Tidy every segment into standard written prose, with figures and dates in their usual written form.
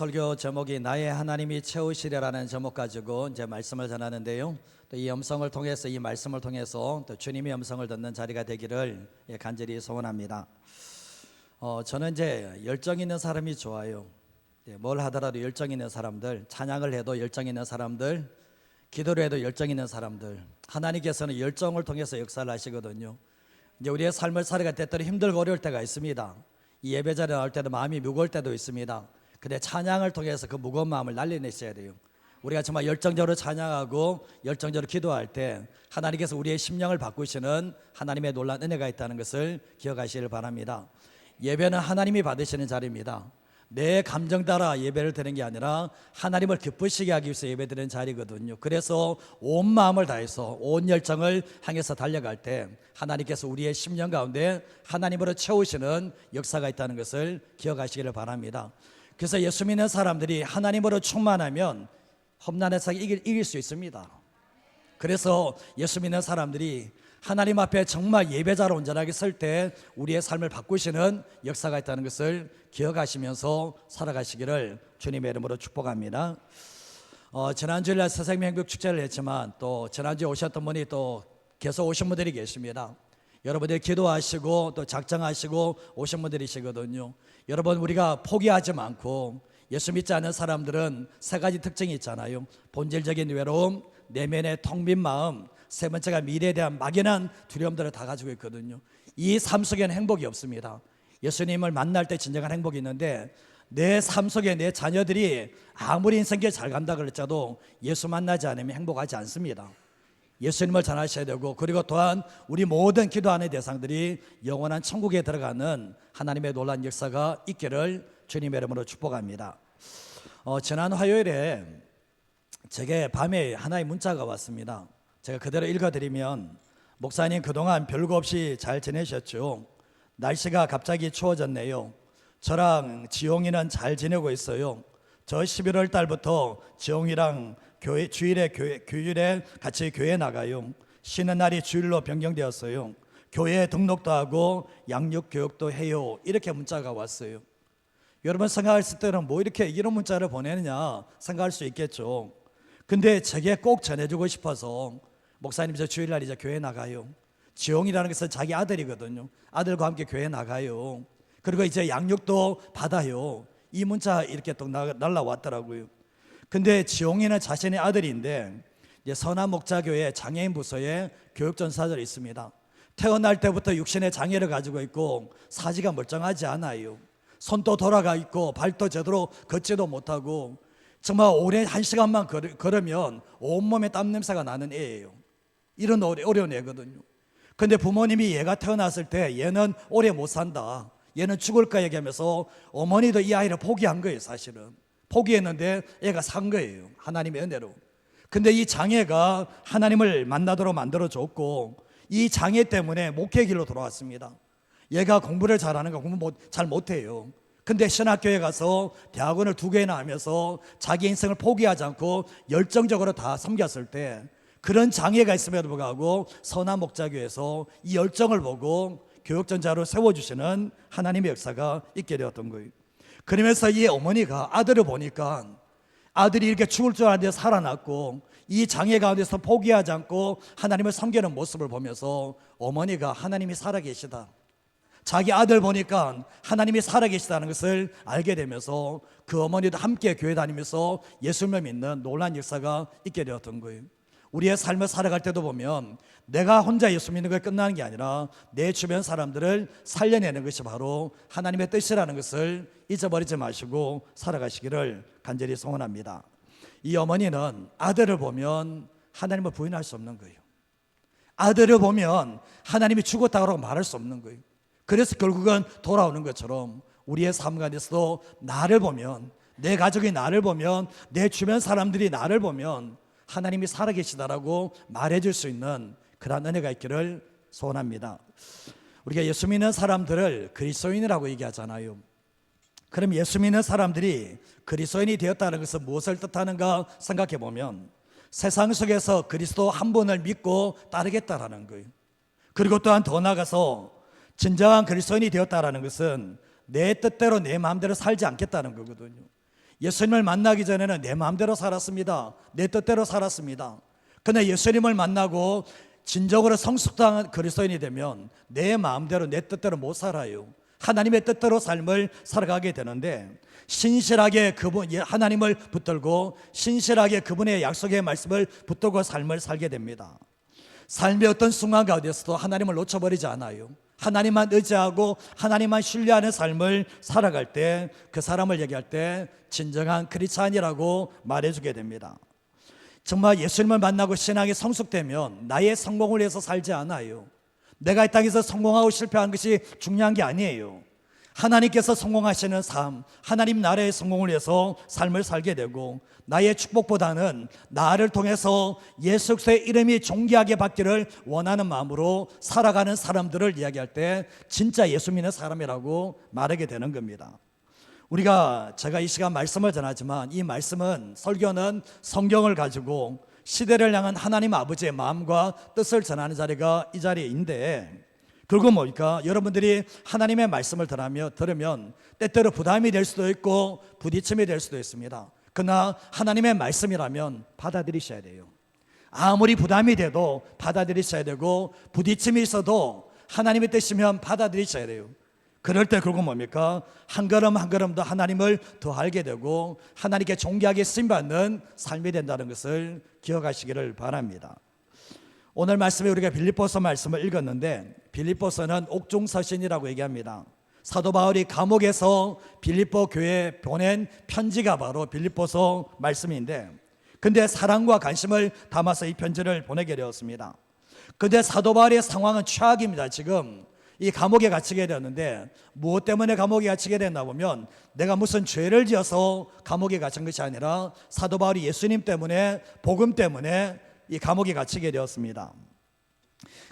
설교 제목이 나의 하나님이 채우시리라는 제목 가지고 이제 말씀을 전하는데요. 또 이 음성을 통해서 이 말씀을 통해서 또 주님의 음성을 듣는 자리가 되기를 간절히 소원합니다. 저는 이제 열정 있는 사람이 좋아요. 뭘 하더라도 열정 있는 사람들, 찬양을 해도 열정 있는 사람들, 기도를 해도 열정 있는 사람들. 하나님께서는 열정을 통해서 역사를 하시거든요. 이제 우리의 삶을 살아갈 때 때로 힘들고 어려울 때가 있습니다. 이 예배 자리에 나올 때도 마음이 무거울 때도 있습니다. 근데 찬양을 통해서 그 무거운 마음을 날려내셔야 돼요. 우리가 정말 열정적으로 찬양하고 열정적으로 기도할 때 하나님께서 우리의 심령을 바꾸시는 하나님의 놀라운 은혜가 있다는 것을 기억하시길 바랍니다. 예배는 하나님이 받으시는 자리입니다. 내 감정 따라 예배를 드리는 게 아니라 하나님을 기쁘시게 하기 위해서 예배 드리는 자리거든요. 그래서 온 마음을 다해서 온 열정을 향해서 달려갈 때 하나님께서 우리의 심령 가운데 하나님으로 채우시는 역사가 있다는 것을 기억하시기를 바랍니다. 그래서 예수 믿는 사람들이 하나님으로 충만하면 험난에서 이길 수 있습니다. 그래서 예수 믿는 사람들이 하나님 앞에 정말 예배자로 온전하게 설 때 우리의 삶을 바꾸시는 역사가 있다는 것을 기억하시면서 살아가시기를 주님의 이름으로 축복합니다. 지난주일날 새생명행복 축제를 했지만 또 지난주에 오셨던 분이 또 계속 오신 분들이 계십니다. 여러분들이 기도하시고 또 작정하시고 오신 분들이시거든요. 여러분, 우리가 포기하지 않고 예수 믿지 않는 사람들은 세 가지 특징이 있잖아요. 본질적인 외로움, 내면의 텅 빈 마음, 세 번째가 미래에 대한 막연한 두려움들을 다 가지고 있거든요. 이 삶 속에는 행복이 없습니다. 예수님을 만날 때 진정한 행복이 있는데 내 삶 속에 내 자녀들이 아무리 인생길 잘 간다 그럴지라도 예수 만나지 않으면 행복하지 않습니다. 예수님을 전하셔야 되고, 그리고 또한 우리 모든 기도하는 대상들이 영원한 천국에 들어가는 하나님의 놀라운 역사가 있기를 주님의 이름으로 축복합니다. 지난 화요일에 제게 밤에 하나의 문자가 왔습니다. 제가 그대로 읽어드리면, 목사님 그동안 별거 없이 잘 지내셨죠? 날씨가 갑자기 추워졌네요. 저랑 지용이는 잘 지내고 있어요. 저 11월 달부터 지용이랑 주일에 같이 교회 나가요. 쉬는 날이 주일로 변경되었어요. 교회에 등록도 하고 양육 교육도 해요. 이렇게 문자가 왔어요. 여러분 생각했을 때는 뭐 이렇게 이런 문자를 보내느냐 생각할 수 있겠죠. 근데 제게 꼭 전해주고 싶어서, 목사님 저 주일날 이제 교회 나가요. 지용이라는 것은 자기 아들이거든요. 아들과 함께 교회 나가요. 그리고 이제 양육도 받아요. 이 문자 이렇게 또 날라왔더라고요. 근데 지용이는 자신의 아들인데 이제 선한목자교회 장애인 부서에 교육전사들이 있습니다. 태어날 때부터 육신의 장애를 가지고 있고 사지가 멀쩡하지 않아요. 손도 돌아가 있고 발도 제대로 걷지도 못하고 정말 오래 1시간만 걸으면 온몸에 땀 냄새가 나는 애예요. 이런 어려운 애거든요. 근데 부모님이 얘가 태어났을 때 얘는 오래 못 산다, 얘는 죽을까 얘기하면서 어머니도 이 아이를 포기한 거예요. 사실은 포기했는데 애가 산 거예요, 하나님의 은혜로. 근데 이 장애가 하나님을 만나도록 만들어줬고, 이 장애 때문에 목회 길로 돌아왔습니다. 얘가 공부를 잘하는 거 공부 잘 못해요. 근데 신학교에 가서 대학원을 2개나 하면서 자기 인생을 포기하지 않고 열정적으로 다 섬겼을 때, 그런 장애가 있음에도 불구하고 선한목자교에서 이 열정을 보고 교육전자로 세워주시는 하나님의 역사가 있게 되었던 거예요. 그러면서 이 어머니가 아들을 보니까 아들이 이렇게 죽을 줄 알았는데 살아났고, 이 장애 가운데서 포기하지 않고 하나님을 섬기는 모습을 보면서 어머니가 하나님이 살아계시다, 자기 아들 보니까 하나님이 살아계시다는 것을 알게 되면서 그 어머니도 함께 교회 다니면서 예수님을 믿는 놀라운 역사가 있게 되었던 거예요. 우리의 삶을 살아갈 때도 보면 내가 혼자 예수 믿는 것에 끝나는 게 아니라 내 주변 사람들을 살려내는 것이 바로 하나님의 뜻이라는 것을 잊어버리지 마시고 살아가시기를 간절히 소원합니다. 이 어머니는 아들을 보면 하나님을 부인할 수 없는 거예요. 아들을 보면 하나님이 죽었다고 말할 수 없는 거예요. 그래서 결국은 돌아오는 것처럼 우리의 삶 가운데서도 나를 보면, 내 가족이 나를 보면, 내 주변 사람들이 나를 보면 하나님이 살아계시다라고 말해줄 수 있는 그런 은혜가 있기를 소원합니다. 우리가 예수 믿는 사람들을 그리스도인이라고 얘기하잖아요. 그럼 예수 믿는 사람들이 그리스도인이 되었다는 것은 무엇을 뜻하는가 생각해 보면, 세상 속에서 그리스도 한 분을 믿고 따르겠다라는 거예요. 그리고 또한 더 나아가서 진정한 그리스도인이 되었다라는 것은 내 뜻대로 내 마음대로 살지 않겠다는 거거든요. 예수님을 만나기 전에는 내 마음대로 살았습니다. 내 뜻대로 살았습니다. 그러나 예수님을 만나고 진정으로 성숙한 그리스도인이 되면 내 마음대로 내 뜻대로 못 살아요. 하나님의 뜻대로 삶을 살아가게 되는데, 신실하게 하나님을 붙들고 신실하게 그분의 약속의 말씀을 붙들고 삶을 살게 됩니다. 삶의 어떤 순간 가운데서도 하나님을 놓쳐버리지 않아요. 하나님만 의지하고 하나님만 신뢰하는 삶을 살아갈 때 그 사람을 얘기할 때 진정한 크리스찬이라고 말해주게 됩니다. 정말 예수님을 만나고 신앙이 성숙되면 나의 성공을 위해서 살지 않아요. 내가 이 땅에서 성공하고 실패하는 것이 중요한 게 아니에요. 하나님께서 성공하시는 삶, 하나님 나라의 성공을 위해서 삶을 살게 되고, 나의 축복보다는 나를 통해서 예수 그리스도의 이름이 존귀하게 받기를 원하는 마음으로 살아가는 사람들을 이야기할 때 진짜 예수 믿는 사람이라고 말하게 되는 겁니다. 제가 이 시간 말씀을 전하지만, 이 말씀은, 설교는 성경을 가지고 시대를 향한 하나님 아버지의 마음과 뜻을 전하는 자리가 이 자리인데, 결국 뭡니까? 여러분들이 하나님의 말씀을 들으면 때때로 부담이 될 수도 있고 부딪힘이 될 수도 있습니다. 그러나 하나님의 말씀이라면 받아들이셔야 돼요. 아무리 부담이 돼도 받아들이셔야 되고, 부딪힘이 있어도 하나님의 뜻이면 받아들이셔야 돼요. 그럴 때 결국 뭡니까? 한 걸음 한 걸음 더 하나님을 더 알게 되고 하나님께 존귀하게 쓰임받는 삶이 된다는 것을 기억하시기를 바랍니다. 오늘 말씀에 우리가 빌립보서 말씀을 읽었는데, 빌립보서는 옥중서신이라고 얘기합니다. 사도 바울이 감옥에서 빌립보 교회에 보낸 편지가 바로 빌립보서 말씀인데, 근데 사랑과 관심을 담아서 이 편지를 보내게 되었습니다. 근데 사도 바울의 상황은 최악입니다. 지금 이 감옥에 갇히게 되었는데, 무엇 때문에 감옥에 갇히게 됐나 보면 내가 무슨 죄를 지어서 감옥에 갇힌 것이 아니라 사도 바울이 예수님 때문에, 복음 때문에 이 감옥에 갇히게 되었습니다.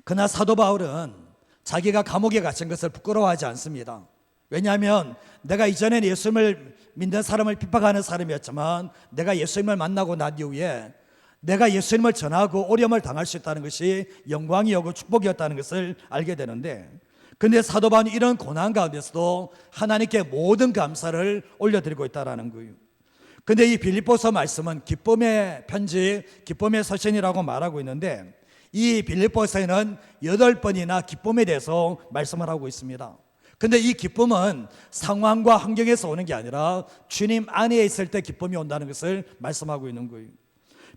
그러나 사도 바울은 자기가 감옥에 갇힌 것을 부끄러워하지 않습니다. 왜냐하면 내가 이전에는 예수님을 믿는 사람을 핍박하는 사람이었지만, 내가 예수님을 만나고 난 이후에 내가 예수님을 전하고 어려움을 당할 수 있다는 것이 영광이었고 축복이었다는 것을 알게 되는데, 근데 사도 바울이 이런 고난 가운데서도 하나님께 모든 감사를 올려드리고 있다는 거예요. 근데 이 빌립보서 말씀은 기쁨의 편지, 기쁨의 서신이라고 말하고 있는데, 이 빌립보서에는 8번이나 기쁨에 대해서 말씀을 하고 있습니다. 근데 이 기쁨은 상황과 환경에서 오는 게 아니라 주님 안에 있을 때 기쁨이 온다는 것을 말씀하고 있는 거예요.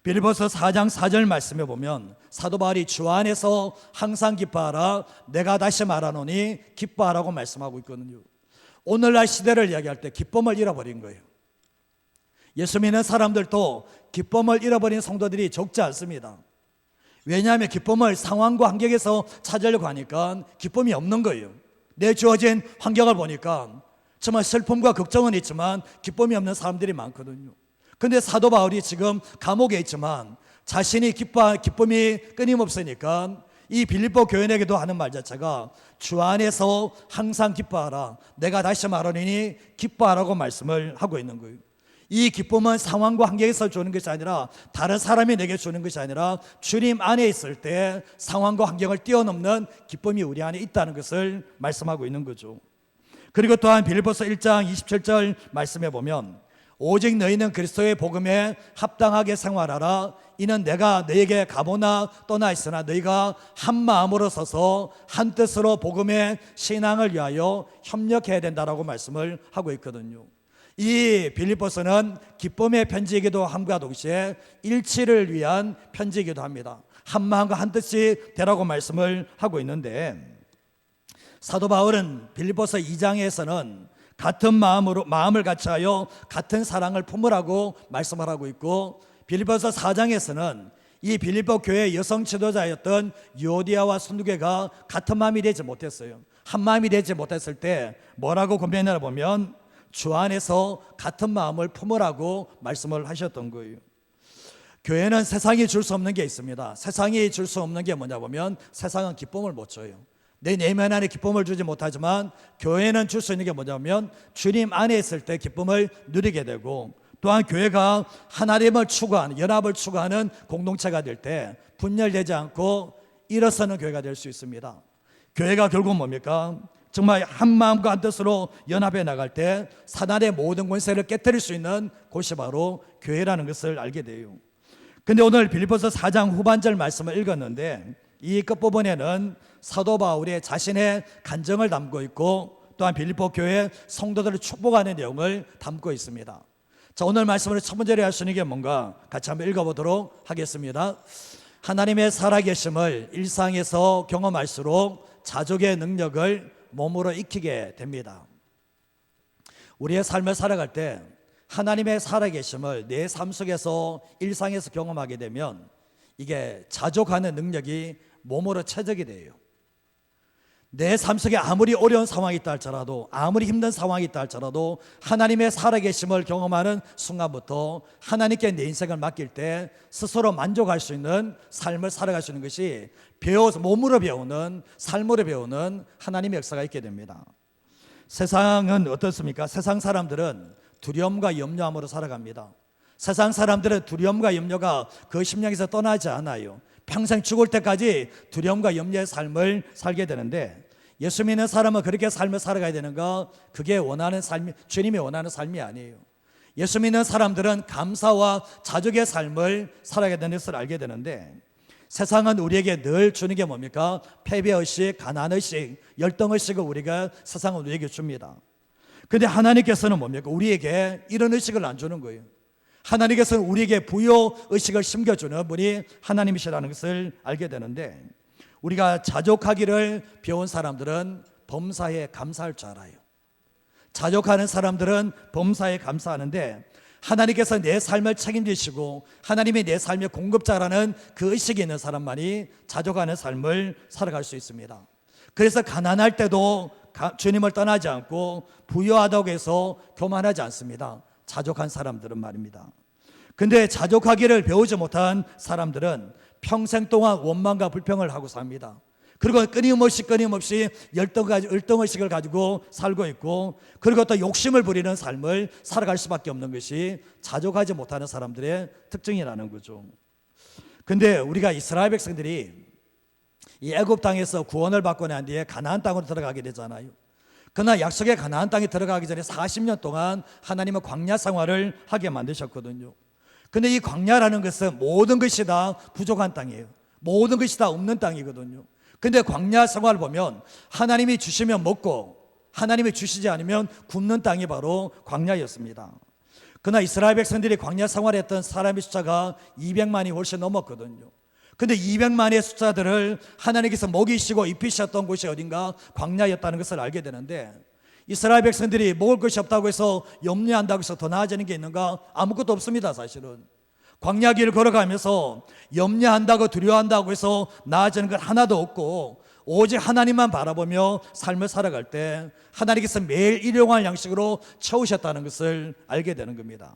빌립보서 4장 4절 말씀에 보면 사도 바울이 주 안에서 항상 기뻐하라, 내가 다시 말하노니 기뻐하라고 말씀하고 있거든요. 오늘날 시대를 이야기할 때 기쁨을 잃어버린 거예요. 예수 믿는 사람들도 기쁨을 잃어버린 성도들이 적지 않습니다. 왜냐하면 기쁨을 상황과 환경에서 찾으려고 하니까 기쁨이 없는 거예요. 내 주어진 환경을 보니까 정말 슬픔과 걱정은 있지만 기쁨이 없는 사람들이 많거든요. 근데 사도 바울이 지금 감옥에 있지만 자신이 기쁨이 끊임없으니까 이 빌립보 교인에게도 하는 말 자체가 주 안에서 항상 기뻐하라, 내가 다시 말하노니 기뻐하라고 말씀을 하고 있는 거예요. 이 기쁨은 상황과 환경에서 주는 것이 아니라, 다른 사람이 내게 주는 것이 아니라 주님 안에 있을 때 상황과 환경을 뛰어넘는 기쁨이 우리 안에 있다는 것을 말씀하고 있는 거죠. 그리고 또한 빌립보서 1장 27절 말씀에 보면 오직 너희는 그리스도의 복음에 합당하게 생활하라, 이는 내가 너희에게 가보나 떠나 있으나 너희가 한 마음으로 서서 한 뜻으로 복음의 신앙을 위하여 협력해야 된다라고 말씀을 하고 있거든요. 이 빌립보서는 기쁨의 편지이기도 함과 동시에 일치를 위한 편지이기도 합니다. 한 마음과 한 뜻이 되라고 말씀을 하고 있는데, 사도 바울은 빌립보서 2장에서는 같은 마음을 같이하여 같은 사랑을 품으라고 말씀을 하고 있고, 빌립보서 4장에서는 이 빌립보 교회 여성 지도자였던 유오디아와 순두개가 같은 마음이 되지 못했어요. 한 마음이 되지 못했을 때 뭐라고 고백하나 보면 주 안에서 같은 마음을 품으라고 말씀을 하셨던 거예요. 교회는 세상이 줄 수 없는 게 있습니다. 세상이 줄 수 없는 게 뭐냐 보면 세상은 기쁨을 못 줘요. 내 내면 안에 기쁨을 주지 못하지만 교회는 줄 수 있는 게 뭐냐면 주님 안에 있을 때 기쁨을 누리게 되고, 또한 교회가 하나님을 추구하는, 연합을 추구하는 공동체가 될 때 분열되지 않고 일어서는 교회가 될 수 있습니다. 교회가 결국 뭡니까? 정말 한 마음과 한 뜻으로 연합해 나갈 때 사단의 모든 권세를 깨뜨릴 수 있는 곳이 바로 교회라는 것을 알게 돼요. 근데 오늘 빌립보서 4장 후반절 말씀을 읽었는데 이 끝부분에는 사도 바울이 자신의 간정을 담고 있고 또한 빌립보 교회 성도들을 축복하는 내용을 담고 있습니다. 자, 오늘 말씀으로 첫 번째로 할 수 있는 게 뭔가 같이 한번 읽어보도록 하겠습니다. 하나님의 살아계심을 일상에서 경험할수록 자족의 능력을 몸으로 익히게 됩니다. 우리의 삶을 살아갈 때 하나님의 살아계심을 내 삶 속에서 일상에서 경험하게 되면 이게 자족하는 능력이 몸으로 체득이 돼요. 내 삶 속에 아무리 어려운 상황이 있다 할지라도, 아무리 힘든 상황이 있다 할지라도 하나님의 살아계심을 경험하는 순간부터 하나님께 내 인생을 맡길 때 스스로 만족할 수 있는 삶을 살아갈 수 있는 것이 배워서 몸으로 배우는, 삶으로 배우는 하나님의 역사가 있게 됩니다. 세상은 어떻습니까? 세상 사람들은 두려움과 염려함으로 살아갑니다. 세상 사람들은 두려움과 염려가 그 심령에서 떠나지 않아요. 평생 죽을 때까지 두려움과 염려의 삶을 살게 되는데 예수 믿는 사람은 그렇게 삶을 살아가야 되는가? 그게 원하는 삶이, 주님이 원하는 삶이 아니에요. 예수 믿는 사람들은 감사와 자족의 삶을 살아가야 되는 것을 알게 되는데 세상은 우리에게 늘 주는 게 뭡니까? 패배의식, 가난의식, 열등의식을 세상은 우리에게 줍니다. 그런데 하나님께서는 뭡니까? 우리에게 이런 의식을 안 주는 거예요. 하나님께서는 우리에게 부요의식을 심겨주는 분이 하나님이시라는 것을 알게 되는데 우리가 자족하기를 배운 사람들은 범사에 감사할 줄 알아요. 자족하는 사람들은 범사에 감사하는데 하나님께서 내 삶을 책임지시고 하나님이 내 삶의 공급자라는 그 의식이 있는 사람만이 자족하는 삶을 살아갈 수 있습니다. 그래서 가난할 때도 주님을 떠나지 않고 부유하다고 해서 교만하지 않습니다. 자족한 사람들은 말입니다. 근데 자족하기를 배우지 못한 사람들은 평생 동안 원망과 불평을 하고 삽니다. 그리고 끊임없이 열등의식을 가지고 살고 있고 그리고 또 욕심을 부리는 삶을 살아갈 수밖에 없는 것이 자족하지 못하는 사람들의 특징이라는 거죠. 근데 우리가 이스라엘 백성들이 이 애굽 땅에서 구원을 받고 난 뒤에 가나안 땅으로 들어가게 되잖아요. 그러나 약속의 가나안 땅에 들어가기 전에 40년 동안 하나님은 광야 생활을 하게 만드셨거든요. 근데 이 광야라는 것은 모든 것이 다 부족한 땅이에요. 모든 것이 다 없는 땅이거든요. 근데 광야 생활을 보면 하나님이 주시면 먹고 하나님이 주시지 않으면 굶는 땅이 바로 광야였습니다. 그러나 이스라엘 백성들이 광야 생활했던 사람의 숫자가 200만이 훨씬 넘었거든요. 근데 200만의 숫자들을 하나님께서 먹이시고 입히셨던 곳이 어딘가 광야였다는 것을 알게 되는데 이스라엘 백성들이 먹을 것이 없다고 해서 염려한다고 해서 더 나아지는 게 있는가? 아무것도 없습니다. 사실은 광야길을 걸어가면서 염려한다고 두려워한다고 해서 나아지는 건 하나도 없고 오직 하나님만 바라보며 삶을 살아갈 때 하나님께서 매일 일용할 양식으로 채우셨다는 것을 알게 되는 겁니다.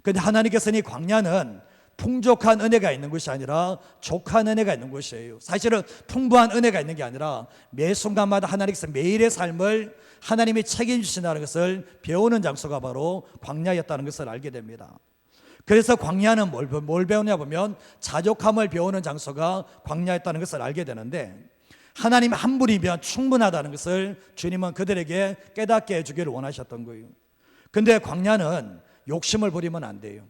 그런데 하나님께서는 이 광야는 풍족한 은혜가 있는 것이 아니라 족한 은혜가 있는 것이에요. 사실은 풍부한 은혜가 있는 게 아니라 매 순간마다 하나님께서 매일의 삶을 하나님이 책임지신다는 것을 배우는 장소가 바로 광야였다는 것을 알게 됩니다. 그래서 광야는 뭘 배우냐 보면 자족함을 배우는 장소가 광야였다는 것을 알게 되는데 하나님 한 분이면 충분하다는 것을 주님은 그들에게 깨닫게 해주기를 원하셨던 거예요. 근데 광야는 욕심을 부리면 안 돼요.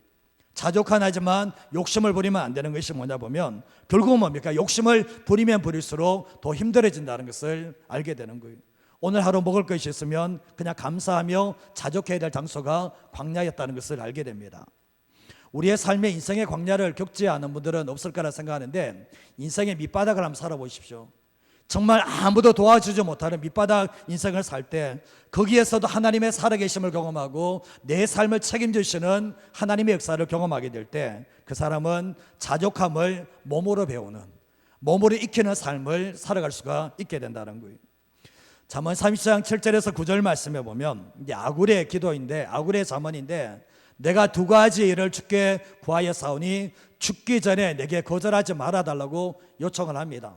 자족한 하지만 욕심을 부리면 안 되는 것이 뭐냐 보면 결국은 뭡니까? 욕심을 부리면 부릴수록 더 힘들어진다는 것을 알게 되는 거예요. 오늘 하루 먹을 것이 있으면 그냥 감사하며 자족해야 될 장소가 광야였다는 것을 알게 됩니다. 우리의 삶의 인생의 광야를 겪지 않은 분들은 없을 거라 생각하는데 인생의 밑바닥을 한번 살아보십시오. 정말 아무도 도와주지 못하는 밑바닥 인생을 살 때 거기에서도 하나님의 살아계심을 경험하고 내 삶을 책임지시는 하나님의 역사를 경험하게 될 때 그 사람은 자족함을 몸으로 배우는, 몸으로 익히는 삶을 살아갈 수가 있게 된다는 거예요. 잠언 30장 7절에서 9절 말씀해 보면 이게 아굴의 기도인데 아굴의 잠언인데 내가 두 가지 일을 주께 구하였사오니 죽기 전에 내게 거절하지 말아달라고 요청을 합니다.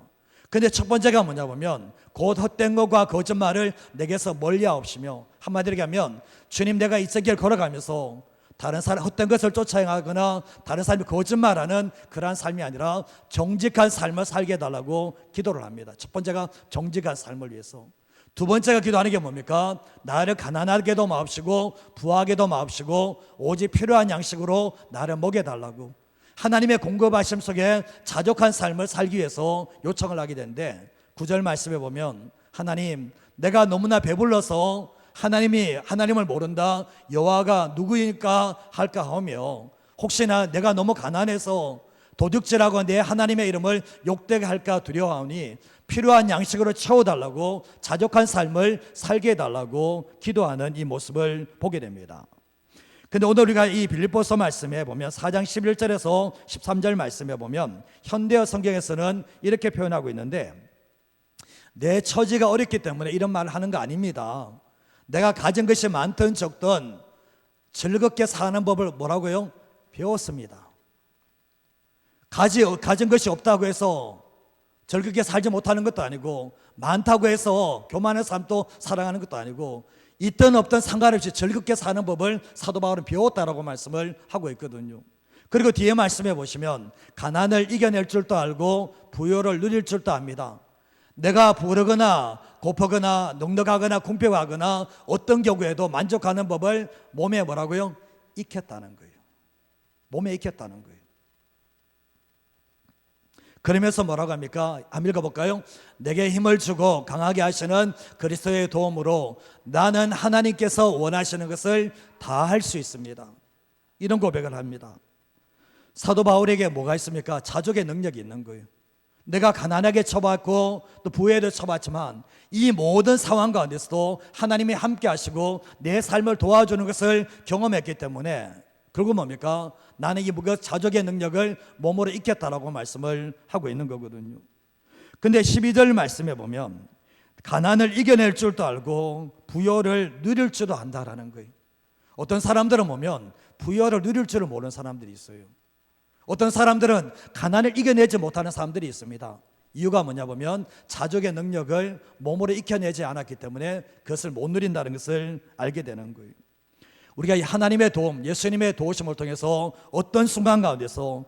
근데 첫 번째가 뭐냐 보면 곧 헛된 것과 거짓말을 내게서 멀리하옵시며 한마디로 얘기하면 주님 내가 이 길 걸어가면서 다른 사람 헛된 것을 쫓아행하거나 다른 사람이 거짓말하는 그러한 삶이 아니라 정직한 삶을 살게 해달라고 기도를 합니다. 첫 번째가 정직한 삶을 위해서. 두 번째가 기도하는 게 뭡니까? 나를 가난하게도 마옵시고 부하게도 마옵시고 오직 필요한 양식으로 나를 먹여달라고 하나님의 공급하심 속에 자족한 삶을 살기 위해서 요청을 하게 되는데 9절 말씀에 보면 하나님 내가 너무나 배불러서 하나님을 모른다 여호와가 누구일까 할까 하며 혹시나 내가 너무 가난해서 도둑질하고 내 하나님의 이름을 욕되게 할까 두려워하니 필요한 양식으로 채워달라고 자족한 삶을 살게 해달라고 기도하는 이 모습을 보게 됩니다. 근데 오늘 우리가 이 빌립보서 말씀에 보면 4장 11절에서 13절 말씀에 보면 현대어 성경에서는 이렇게 표현하고 있는데 내 처지가 어렵기 때문에 이런 말을 하는 거 아닙니다. 내가 가진 것이 많든 적든 즐겁게 사는 법을 뭐라고요? 배웠습니다. 가진 것이 없다고 해서 즐겁게 살지 못하는 것도 아니고 많다고 해서 교만한 삶도 사랑하는 것도 아니고 있든 없든 상관없이 즐겁게 사는 법을 사도 바울은 배웠다라고 말씀을 하고 있거든요. 그리고 뒤에 말씀해 보시면 가난을 이겨낼 줄도 알고 부요를 누릴 줄도 압니다. 내가 부르거나 고프거나 넉넉하거나 궁핍하거나 어떤 경우에도 만족하는 법을 몸에 뭐라고요? 익혔다는 거예요. 몸에 익혔다는 거예요. 그러면서 뭐라고 합니까? 한번 읽어볼까요? 내게 힘을 주고 강하게 하시는 그리스도의 도움으로 나는 하나님께서 원하시는 것을 다 할 수 있습니다. 이런 고백을 합니다. 사도 바울에게 뭐가 있습니까? 자족의 능력이 있는 거예요. 내가 가난하게 쳐봤고 또 부에도 쳐봤지만 이 모든 상황 가운데서도 하나님이 함께 하시고 내 삶을 도와주는 것을 경험했기 때문에 그리고 뭡니까? 나는 이 자족의 능력을 몸으로 익혔다라고 말씀을 하고 있는 거거든요. 근데 12절 말씀에 보면 가난을 이겨낼 줄도 알고 부요를 누릴 줄도 안다라는 거예요. 어떤 사람들은 보면 부요를 누릴 줄을 모르는 사람들이 있어요. 어떤 사람들은 가난을 이겨내지 못하는 사람들이 있습니다. 이유가 뭐냐 보면 자족의 능력을 몸으로 익혀내지 않았기 때문에 그것을 못 누린다는 것을 알게 되는 거예요. 우리가 이 하나님의 도움, 예수님의 도우심을 통해서 어떤 순간 가운데서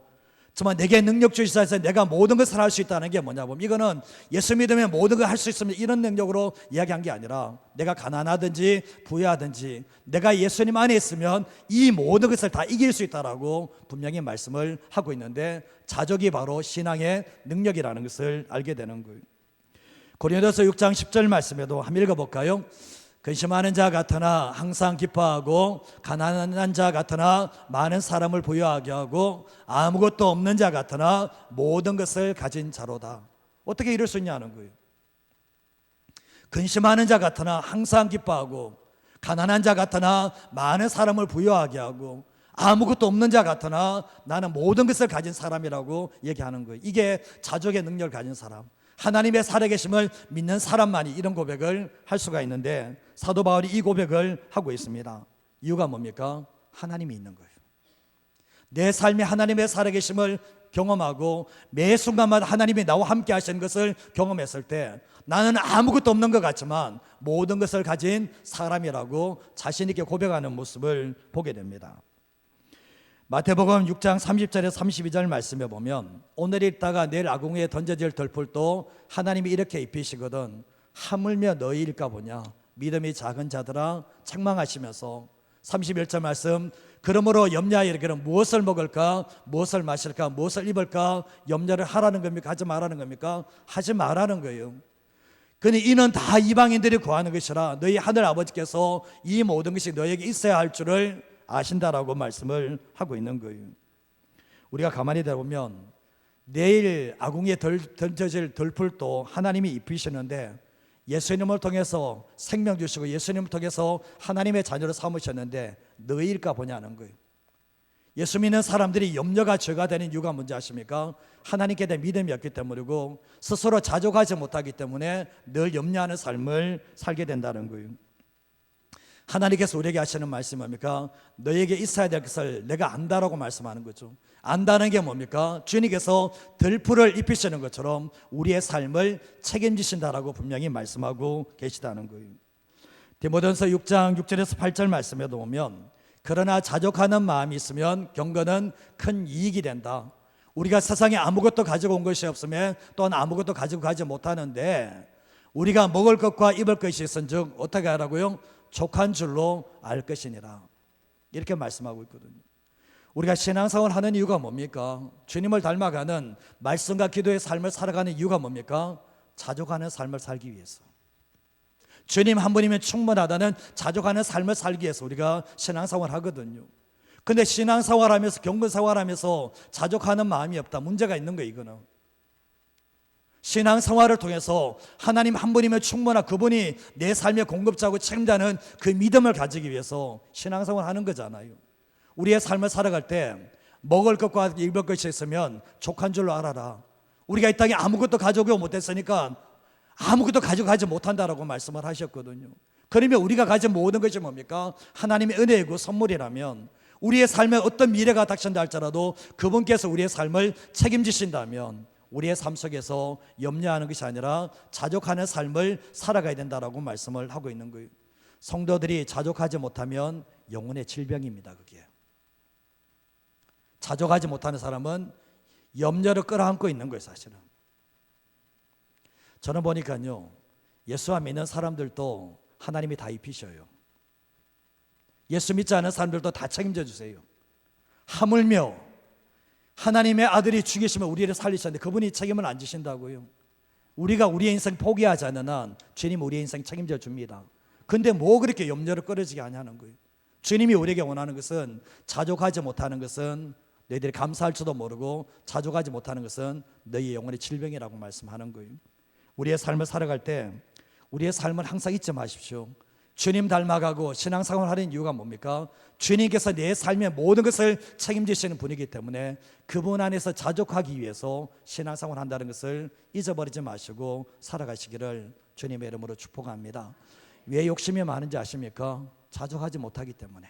정말 내게 능력 주시사에서 내가 모든 것을 할 수 있다는 게 뭐냐 보면 이거는 예수 믿으면 모든 걸 할 수 있습니다 이런 능력으로 이야기한 게 아니라 내가 가난하든지 부유하든지 내가 예수님 안에 있으면 이 모든 것을 다 이길 수 있다라고 분명히 말씀을 하고 있는데 자족이 바로 신앙의 능력이라는 것을 알게 되는 거예요. 고린도서 6장 10절 말씀에도 한번 읽어볼까요? 근심하는 자 같으나 항상 기뻐하고 가난한 자 같으나 많은 사람을 부유하게 하고 아무것도 없는 자 같으나 모든 것을 가진 자로다. 어떻게 이럴 수 있냐는 거예요. 근심하는 자 같으나 항상 기뻐하고 가난한 자 같으나 많은 사람을 부유하게 하고 아무것도 없는 자 같으나 나는 모든 것을 가진 사람이라고 얘기하는 거예요. 이게 자족의 능력을 가진 사람, 하나님의 살아계심을 믿는 사람만이 이런 고백을 할 수가 있는데 사도 바울이 이 고백을 하고 있습니다. 이유가 뭡니까? 하나님이 있는 거예요. 내 삶에 하나님의 살아계심을 경험하고 매 순간마다 하나님이 나와 함께 하시는 것을 경험했을 때 나는 아무것도 없는 것 같지만 모든 것을 가진 사람이라고 자신 있게 고백하는 모습을 보게 됩니다. 마태복음 6장 30절에서 32절 말씀에 보면 오늘 읽다가 내일 아궁이에 던져질 덜풀도 하나님이 이렇게 입히시거든 하물며 너희일까 보냐 믿음이 작은 자들아 책망하시면서 31절 말씀 그러므로 염려하여 이르기를 무엇을 먹을까 무엇을 마실까 무엇을 입을까 염려를 하라는 겁니까 하지 말라는 겁니까? 하지 말라는 거예요. 그니 이는 다 이방인들이 구하는 것이라 너희 하늘 아버지께서 이 모든 것이 너희에게 있어야 할 줄을 아신다라고 말씀을 하고 있는 거예요. 우리가 가만히 들어보면 내일 아궁이에 던져질 덜풀도 하나님이 입히시는데 예수님을 통해서 생명 주시고 예수님을 통해서 하나님의 자녀로 삼으셨는데 너희일까 보냐는 거예요. 예수 믿는 사람들이 염려가 죄가 되는 이유가 뭔지 아십니까? 하나님께 대한 믿음이 없기 때문이고 스스로 자족하지 못하기 때문에 늘 염려하는 삶을 살게 된다는 거예요. 하나님께서 우리에게 하시는 말씀이 뭡니까? 너에게 있어야 될 것을 내가 안다라고 말씀하는 거죠. 안다는 게 뭡니까? 주님께서 들풀을 입히시는 것처럼 우리의 삶을 책임지신다라고 분명히 말씀하고 계시다는 거예요. 디모데전서 6장 6절에서 8절 말씀에도 보면 그러나 자족하는 마음이 있으면 경건은 큰 이익이 된다. 우리가 세상에 아무것도 가지고 온 것이 없으면 또한 아무것도 가지고 가지 못하는데 우리가 먹을 것과 입을 것이 있은즉 어떻게 하라고요? 족한 줄로 알 것이니라. 이렇게 말씀하고 있거든요. 우리가 신앙생활 하는 이유가 뭡니까? 주님을 닮아가는 말씀과 기도의 삶을 살아가는 이유가 뭡니까? 자족하는 삶을 살기 위해서. 주님 한 분이면 충분하다는 자족하는 삶을 살기 위해서 우리가 신앙생활 하거든요. 근데 신앙생활 하면서 경건생활 하면서 자족하는 마음이 없다. 문제가 있는 거예요. 이거는 신앙생활을 통해서 하나님 한 분이면 충분한 그분이 내 삶의 공급자고 책임자는 그 믿음을 가지기 위해서 신앙생활 하는 거잖아요. 우리의 삶을 살아갈 때 먹을 것과 입을 것이 있으면 족한 줄로 알아라. 우리가 이 땅에 아무것도 가져오지 못했으니까 아무것도 가져가지 못한다라고 말씀을 하셨거든요. 그러면 우리가 가진 모든 것이 뭡니까? 하나님의 은혜이고 선물이라면 우리의 삶에 어떤 미래가 닥친다 할지라도 그분께서 우리의 삶을 책임지신다면 우리의 삶 속에서 염려하는 것이 아니라 자족하는 삶을 살아가야 된다라고 말씀을 하고 있는 거예요. 성도들이 자족하지 못하면 영혼의 질병입니다. 그게 자족하지 못하는 사람은 염려를 끌어안고 있는 거예요. 사실은 저는 보니까요, 예수 안 믿는 사람들도 하나님이 다 입히셔요. 예수 믿지 않은 사람들도 다 책임져 주세요. 하물며 하나님의 아들이 죽이시면 우리를 살리셨는데 그분이 책임을 안 지신다고요. 우리가 우리의 인생 포기하지 않는 한 주님 우리의 인생 책임져 줍니다. 근데 뭐 그렇게 염려를 끌어지게 하냐는 거예요. 주님이 우리에게 원하는 것은 자족하지 못하는 것은 너희들이 감사할 줄도 모르고 자족하지 못하는 것은 너희의 영혼의 질병이라고 말씀하는 거예요. 우리의 삶을 살아갈 때 우리의 삶을 항상 잊지 마십시오. 주님 닮아가고 신앙생활을 하는 이유가 뭡니까? 주님께서 내 삶의 모든 것을 책임지시는 분이기 때문에 그분 안에서 자족하기 위해서 신앙생활을 한다는 것을 잊어버리지 마시고 살아가시기를 주님의 이름으로 축복합니다. 왜 욕심이 많은지 아십니까? 자족하지 못하기 때문에.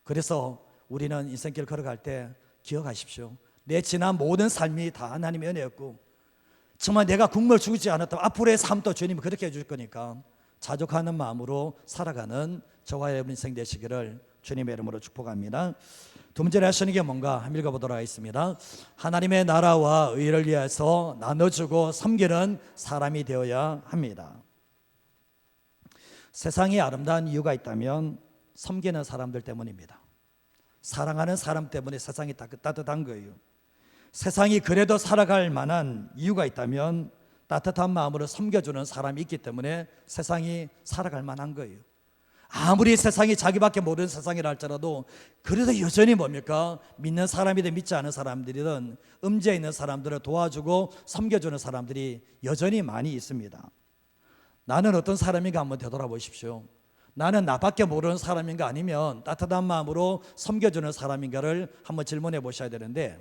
그래서 우리는 인생길 걸어갈 때 기억하십시오. 내 지난 모든 삶이 다 하나님의 은혜였고 정말 내가 국물 주지 않았다면 앞으로의 삶도 주님이 그렇게 해줄 거니까 자족하는 마음으로 살아가는 저와 여러분 인생 되시기를 주님의 이름으로 축복합니다. 두 번째로 하시는 게 뭔가 한번 읽어보도록 하겠습니다. 하나님의 나라와 의를 위해서 나눠주고 섬기는 사람이 되어야 합니다. 세상이 아름다운 이유가 있다면 섬기는 사람들 때문입니다. 사랑하는 사람 때문에 세상이 따뜻한 거예요. 세상이 그래도 살아갈 만한 이유가 있다면 따뜻한 마음으로 섬겨주는 사람이 있기 때문에 세상이 살아갈 만한 거예요. 아무리 세상이 자기밖에 모르는 세상이라 할지라도 그래도 여전히 뭡니까? 믿는 사람이든 믿지 않은 사람들이든 음지에 있는 사람들을 도와주고 섬겨주는 사람들이 여전히 많이 있습니다. 나는 어떤 사람인가 한번 되돌아보십시오. 나는 나밖에 모르는 사람인가 아니면 따뜻한 마음으로 섬겨주는 사람인가를 한번 질문해 보셔야 되는데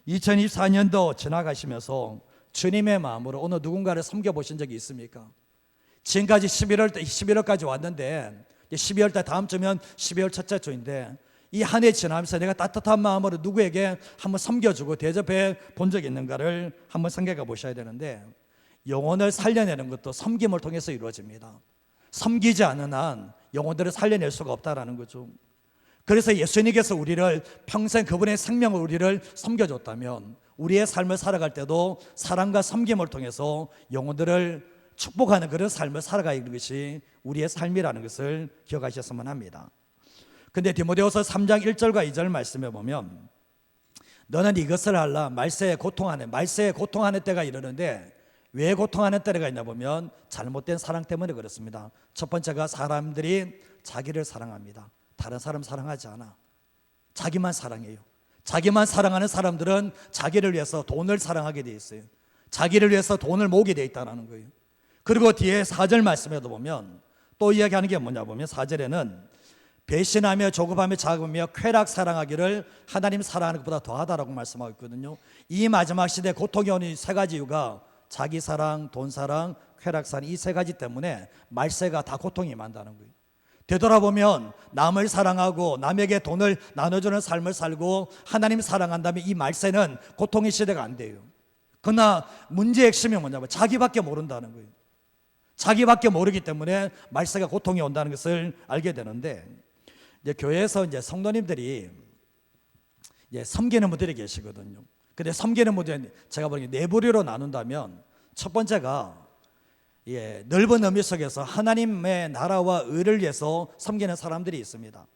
2024년도 지나가시면서 주님의 마음으로 어느 누군가를 섬겨보신 적이 있습니까? 지금까지 11월까지 왔는데 12월 달 다음 주면 12월 첫째 주인데 이 한 해 지나면서 내가 따뜻한 마음으로 누구에게 한번 섬겨주고 대접해 본 적이 있는가를 한번 생각해 보셔야 되는데 영혼을 살려내는 것도 섬김을 통해서 이루어집니다. 섬기지 않는 한 영혼들을 살려낼 수가 없다라는 거죠. 그래서 예수님께서 우리를 평생 그분의 생명을 우리를 섬겨줬다면 우리의 삶을 살아갈 때도 사랑과 섬김을 통해서 영혼들을 축복하는 그런 삶을 살아가는 것이 우리의 삶이라는 것을 기억하셨으면 합니다. 근데 디모데후서 3장 1절과 2절 말씀해 보면 너는 이것을 알라 말세에 고통하는 때가 이르는데 왜 고통하는 때가 있나 보면 잘못된 사랑 때문에 그렇습니다. 첫 번째가 사람들이 자기를 사랑합니다. 다른 사람 사랑하지 않아. 자기만 사랑해요. 자기만 사랑하는 사람들은 자기를 위해서 돈을 사랑하게 돼 있어요. 자기를 위해서 돈을 모으게 돼 있다는 거예요. 그리고 뒤에 4절 말씀에도 보면 또 이야기하는 게 뭐냐 보면 4절에는 배신하며 조급하며 작으며 쾌락 사랑하기를 하나님 사랑하는 것보다 더하다라고 말씀하고 있거든요. 이 마지막 시대 고통이 오는 세 가지 이유가 자기 사랑, 돈 사랑, 쾌락 사랑 이 세 가지 때문에 말세가 다 고통이 많다는 거예요. 되돌아보면 남을 사랑하고 남에게 돈을 나눠주는 삶을 살고 하나님 사랑한다면 이 말세는 고통의 시대가 안 돼요. 그러나 문제의 핵심이 뭐냐면 자기밖에 모른다는 거예요. 자기밖에 모르기 때문에 말세가 고통이 온다는 것을 알게 되는데 이제 교회에서 이제 성도님들이 이제 섬기는 분들이 계시거든요. 근데 섬기는 분들 제가 보기에 네 부류로 나눈다면 첫 번째가 넓은 의미 속에서 하나님의 나라와 의를 위해서 섬기는 사람들이 있습니다.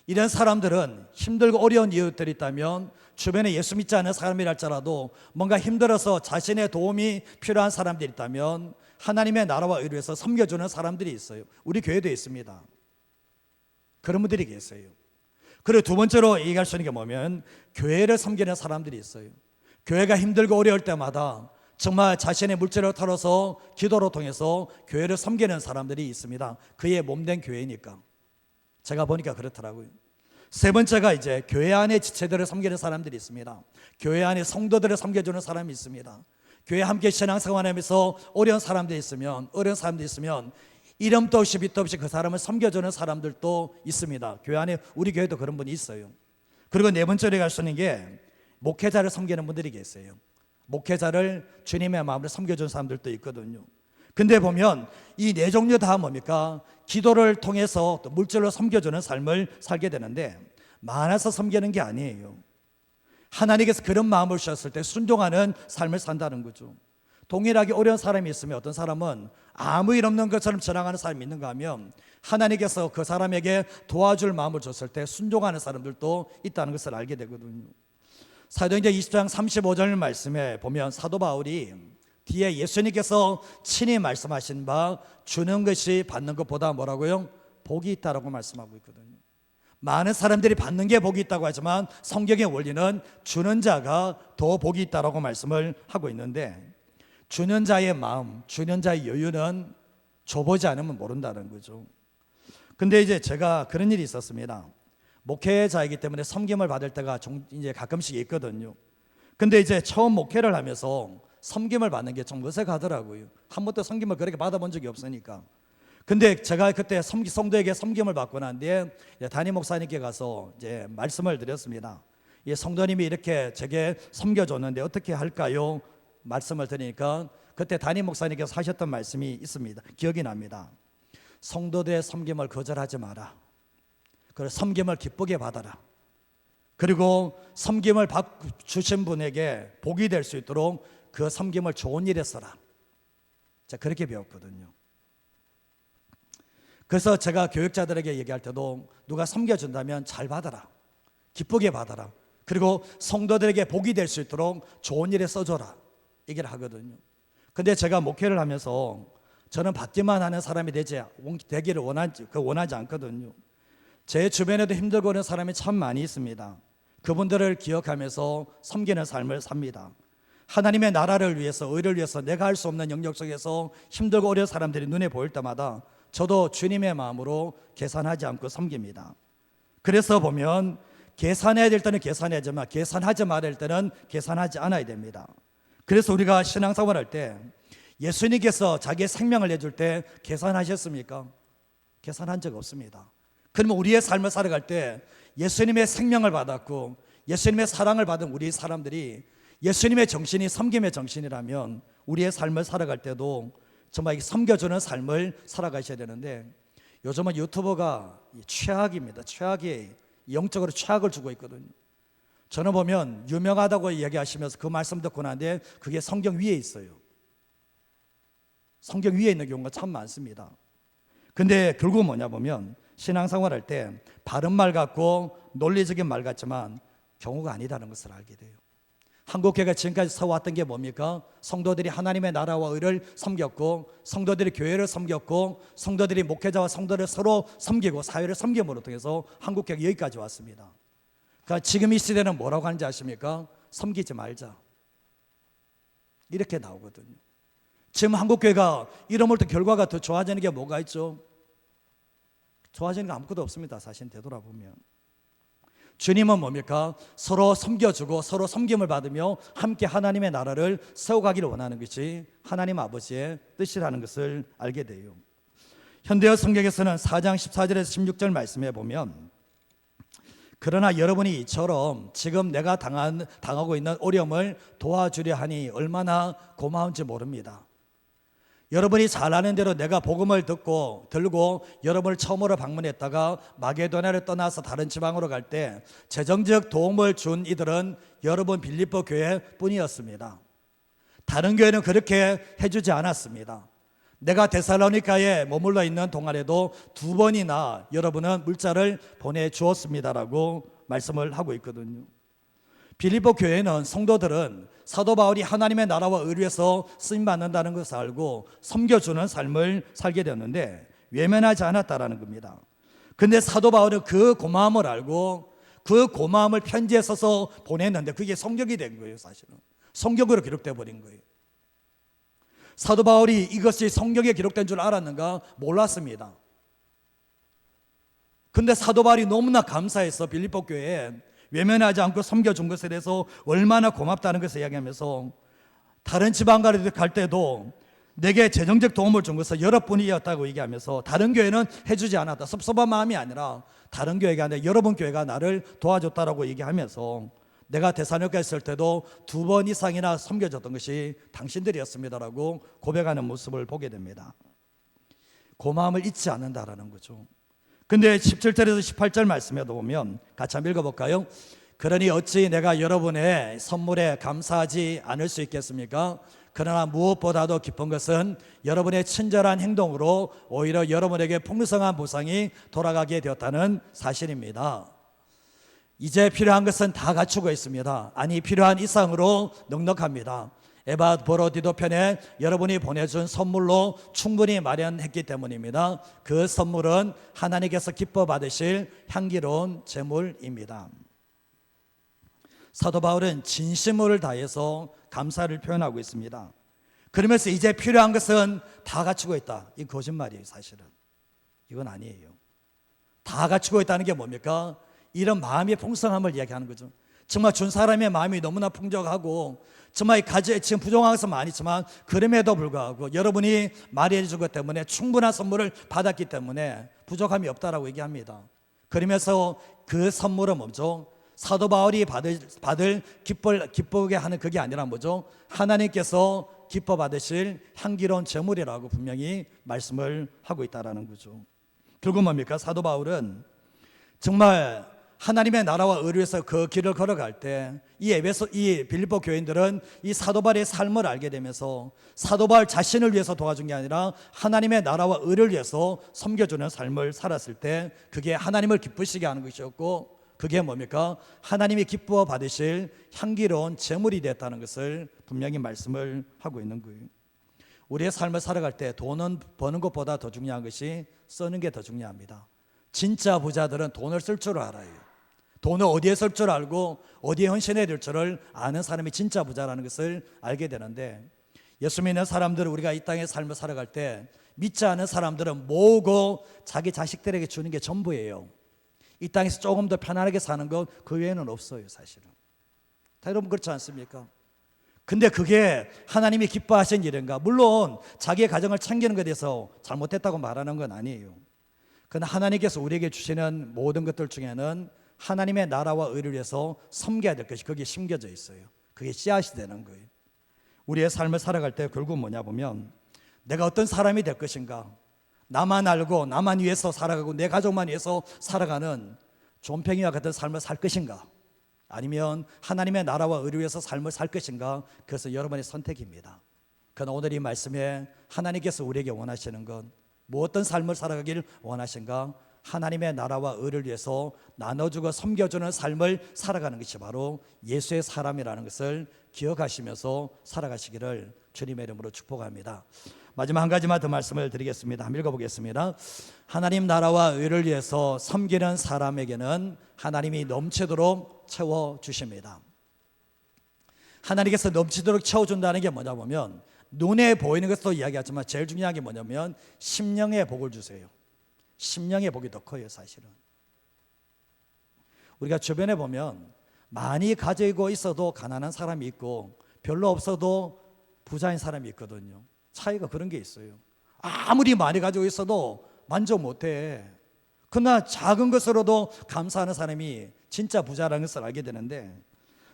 이런 사람들은 힘들고 어려운 이웃들이 있다면 주변에 예수 믿지 않는 사람이랄지라도 뭔가 힘들어서 자신의 도움이 필요한 사람들이 있다면 하나님의 나라와 의를 위해서 섬겨주는 사람들이 있어요. 우리 교회도 있습니다. 그런 분들이 계세요. 그리고 두 번째로 얘기할 수 있는 게 뭐냐면 교회를 섬기는 사람들이 있어요. 교회가 힘들고 어려울 때마다 정말 자신의 물질을 털어서 기도로 통해서 교회를 섬기는 사람들이 있습니다. 그의 몸된 교회니까. 제가 보니까 그렇더라고요. 세 번째가 이제 교회 안에 지체들을 섬기는 사람들이 있습니다. 교회 안에 성도들을 섬겨주는 사람이 있습니다. 교회 함께 신앙생활하면서 어려운 사람들이 있으면 이름도 없이 빛도 없이 그 사람을 섬겨주는 사람들도 있습니다. 교회 안에 우리 교회도 그런 분이 있어요. 그리고 네 번째로 갈 수 있는 게 목회자를 섬기는 분들이 계세요. 목회자를 주님의 마음으로 섬겨주는 사람들도 있거든요. 근데 보면 이 네 종류 다 뭡니까? 기도를 통해서 또 물질로 섬겨주는 삶을 살게 되는데 많아서 섬기는 게 아니에요. 하나님께서 그런 마음을 주셨을 때 순종하는 삶을 산다는 거죠. 동일하게 어려운 사람이 있으면 어떤 사람은 아무 일 없는 것처럼 지나가는 사람이 있는가 하면 하나님께서 그 사람에게 도와줄 마음을 줬을 때 순종하는 사람들도 있다는 것을 알게 되거든요. 사도행전 20장 35절 말씀에 보면 사도 바울이 뒤에 예수님께서 친히 말씀하신 바 주는 것이 받는 것보다 뭐라고요? 복이 있다라고 말씀하고 있거든요. 많은 사람들이 받는 게 복이 있다고 하지만 성경의 원리는 주는 자가 더 복이 있다라고 말씀을 하고 있는데 주는 자의 마음, 주는 자의 여유는 줘보지 않으면 모른다는 거죠. 근데 이제 제가 그런 일이 있었습니다. 목회자이기 때문에 섬김을 받을 때가 이제 가끔씩 있거든요. 근데 이제 처음 목회를 하면서 섬김을 받는 게 좀 어색하더라고요. 한 번도 섬김을 그렇게 받아본 적이 없으니까. 근데 제가 그때 성도에게 섬김을 받고 난 뒤에 담임 목사님께 가서 이제 말씀을 드렸습니다. 성도님이 이렇게 제게 섬겨줬는데 어떻게 할까요? 말씀을 드리니까 그때 담임 목사님께서 하셨던 말씀이 있습니다. 기억이 납니다. 성도들의 섬김을 거절하지 마라. 그리고 섬김을 기쁘게 받아라. 그리고 섬김을 주신 분에게 복이 될 수 있도록 그 섬김을 좋은 일에 써라. 제가 그렇게 배웠거든요. 그래서 제가 교육자들에게 얘기할 때도 누가 섬겨준다면 잘 받아라. 기쁘게 받아라. 그리고 성도들에게 복이 될 수 있도록 좋은 일에 써줘라. 얘기를 하거든요. 근데 제가 목회를 하면서 저는 받기만 하는 사람이 되기를 원하지 않거든요. 제 주변에도 힘들고 있는 사람이 참 많이 있습니다. 그분들을 기억하면서 섬기는 삶을 삽니다. 하나님의 나라를 위해서, 의를 위해서 내가 할 수 없는 영역 속에서 힘들고 어려운 사람들이 눈에 보일 때마다 저도 주님의 마음으로 계산하지 않고 섬깁니다. 그래서 보면 계산해야 될 때는 계산해야지만 계산하지 말아야 될 때는 계산하지 않아야 됩니다. 그래서 우리가 신앙생활할 때 예수님께서 자기의 생명을 내줄 때 계산하셨습니까? 계산한 적 없습니다. 그러면 우리의 삶을 살아갈 때 예수님의 생명을 받았고 예수님의 사랑을 받은 우리 사람들이 예수님의 정신이 섬김의 정신이라면 우리의 삶을 살아갈 때도 정말 섬겨주는 삶을 살아가셔야 되는데 요즘은 유튜버가 최악입니다. 최악이 영적으로 최악을 주고 있거든요. 저는 보면 유명하다고 얘기하시면서 그 말씀 듣고 나는데 그게 성경 위에 있어요. 성경 위에 있는 경우가 참 많습니다. 근데 결국은 뭐냐 보면 신앙생활 할 때 바른 말 같고 논리적인 말 같지만 경우가 아니다는 것을 알게 돼요. 한국교회가 지금까지 서왔던 게 뭡니까? 성도들이 하나님의 나라와 의를 섬겼고 성도들이 교회를 섬겼고 성도들이 목회자와 성도를 서로 섬기고 사회를 섬김으로 통해서 한국교회가 여기까지 왔습니다. 그러니까 지금 이 시대는 뭐라고 하는지 아십니까? 섬기지 말자. 이렇게 나오거든요. 지금 한국교회가 이러면 또 결과가 더 좋아지는 게 뭐가 있죠? 좋아지는 게 아무것도 없습니다. 사실 되돌아보면. 주님은 뭡니까? 서로 섬겨주고 서로 섬김을 받으며 함께 하나님의 나라를 세워가기를 원하는 것이 하나님 아버지의 뜻이라는 것을 알게 돼요. 현대어 성경에서는 4장 14절에서 16절 말씀해 보면 그러나 여러분이 이처럼 지금 내가 당하고 있는 어려움을 도와주려 하니 얼마나 고마운지 모릅니다. 여러분이 잘 아는 대로 내가 복음을 들고 여러분을 처음으로 방문했다가 마게도냐를 떠나서 다른 지방으로 갈 때 재정적 도움을 준 이들은 여러분 빌립보 교회 뿐이었습니다. 다른 교회는 그렇게 해주지 않았습니다. 내가 데살로니가에 머물러 있는 동안에도 2번이나 여러분은 물자를 보내주었습니다라고 말씀을 하고 있거든요. 빌립보 교회는 성도들은 사도 바울이 하나님의 나라와 의를 위해서 쓰임받는다는 것을 알고 섬겨주는 삶을 살게 되었는데 외면하지 않았다라는 겁니다. 근데 사도 바울은 그 고마움을 알고 그 고마움을 편지에 써서 보냈는데 그게 성경이 된 거예요. 사실은 성경으로 기록되어 버린 거예요. 사도 바울이 이것이 성경에 기록된 줄 알았는가? 몰랐습니다. 근데 사도 바울이 너무나 감사해서 빌립보 교회에 외면하지 않고 섬겨준 것에 대해서 얼마나 고맙다는 것을 이야기하면서 다른 지방가를 갈 때도 내게 재정적 도움을 준 것은 여러분이었다고 얘기하면서 다른 교회는 해주지 않았다. 섭섭한 마음이 아니라 다른 교회가 아니라 여러분 교회가 나를 도와줬다라고 얘기하면서 내가 데살로니가에 있을 때도 2번 이상이나 섬겨줬던 것이 당신들이었습니다라고 고백하는 모습을 보게 됩니다. 고마움을 잊지 않는다라는 거죠. 근데 17절에서 18절 말씀에도 보면 같이 한번 읽어볼까요? 그러니 어찌 내가 여러분의 선물에 감사하지 않을 수 있겠습니까? 그러나 무엇보다도 기쁜 것은 여러분의 친절한 행동으로 오히려 여러분에게 풍성한 보상이 돌아가게 되었다는 사실입니다. 이제 필요한 것은 다 갖추고 있습니다. 아니 필요한 이상으로 넉넉합니다. 에바브로디도 편에 여러분이 보내준 선물로 충분히 마련했기 때문입니다. 그 선물은 하나님께서 기뻐 받으실 향기로운 제물입니다. 사도 바울은 진심을 다해서 감사를 표현하고 있습니다. 그러면서 이제 필요한 것은 다 갖추고 있다. 이 거짓말이에요. 사실은 이건 아니에요. 다 갖추고 있다는 게 뭡니까? 이런 마음의 풍성함을 이야기하는 거죠. 정말 준 사람의 마음이 너무나 풍족하고 정말 지금 부족한 것은 많지만 그럼에도 불구하고 여러분이 말해 준 것 때문에 충분한 선물을 받았기 때문에 부족함이 없다라고 얘기합니다. 그러면서 그 선물은 뭐죠? 사도 바울이 받을 기쁘게 하는 그게 아니라 뭐죠? 하나님께서 기뻐 받으실 향기로운 제물이라고 분명히 말씀을 하고 있다라는 거죠. 결국 뭡니까? 사도 바울은 정말 하나님의 나라와 의를 위해서 그 길을 걸어갈 때 이 빌립보 교인들은 이 사도 바울의 삶을 알게 되면서 사도 바울 자신을 위해서 도와준 게 아니라 하나님의 나라와 의를 위해서 섬겨주는 삶을 살았을 때 그게 하나님을 기쁘시게 하는 것이었고 그게 뭡니까? 하나님이 기뻐 받으실 향기로운 제물이 됐다는 것을 분명히 말씀을 하고 있는 거예요. 우리의 삶을 살아갈 때 돈은 버는 것보다 더 중요한 것이 쓰는 게 더 중요합니다. 진짜 부자들은 돈을 쓸 줄 알아요. 돈을 어디에 쓸 줄 알고 어디에 헌신해야 될 줄을 아는 사람이 진짜 부자라는 것을 알게 되는데 예수 믿는 사람들은 우리가 이 땅의 삶을 살아갈 때 믿지 않은 사람들은 모으고 자기 자식들에게 주는 게 전부예요. 이 땅에서 조금 더 편안하게 사는 것 그 외에는 없어요. 사실은 다 여러분 그렇지 않습니까? 근데 그게 하나님이 기뻐하신 일인가? 물론 자기의 가정을 챙기는 것에 대해서 잘못했다고 말하는 건 아니에요. 그러나 하나님께서 우리에게 주시는 모든 것들 중에는 하나님의 나라와 의를 위해서 섬겨야 될 것이 거기에 심겨져 있어요. 그게 씨앗이 되는 거예요. 우리의 삶을 살아갈 때 결국 뭐냐 보면 내가 어떤 사람이 될 것인가, 나만 알고 나만 위해서 살아가고 내 가족만 위해서 살아가는 존팽이와 같은 삶을 살 것인가, 아니면 하나님의 나라와 의를 위해서 삶을 살 것인가, 그것은 여러분의 선택입니다. 그러나 오늘 이 말씀에 하나님께서 우리에게 원하시는 건 뭐 어떤 삶을 살아가길 원하신가? 하나님의 나라와 의를 위해서 나눠주고 섬겨주는 삶을 살아가는 것이 바로 예수의 사람이라는 것을 기억하시면서 살아가시기를 주님의 이름으로 축복합니다. 마지막 한 가지만 더 말씀을 드리겠습니다. 한번 읽어보겠습니다. 하나님 나라와 의를 위해서 섬기는 사람에게는 하나님이 넘치도록 채워주십니다. 하나님께서 넘치도록 채워준다는 게 뭐냐 보면 눈에 보이는 것도 이야기하지만 제일 중요한 게 뭐냐면 심령의 복을 주세요. 심령의 복이 더 커요. 사실은 우리가 주변에 보면 많이 가지고 있어도 가난한 사람이 있고 별로 없어도 부자인 사람이 있거든요. 차이가 그런 게 있어요. 아무리 많이 가지고 있어도 만족 못해. 그러나 작은 것으로도 감사하는 사람이 진짜 부자라는 것을 알게 되는데,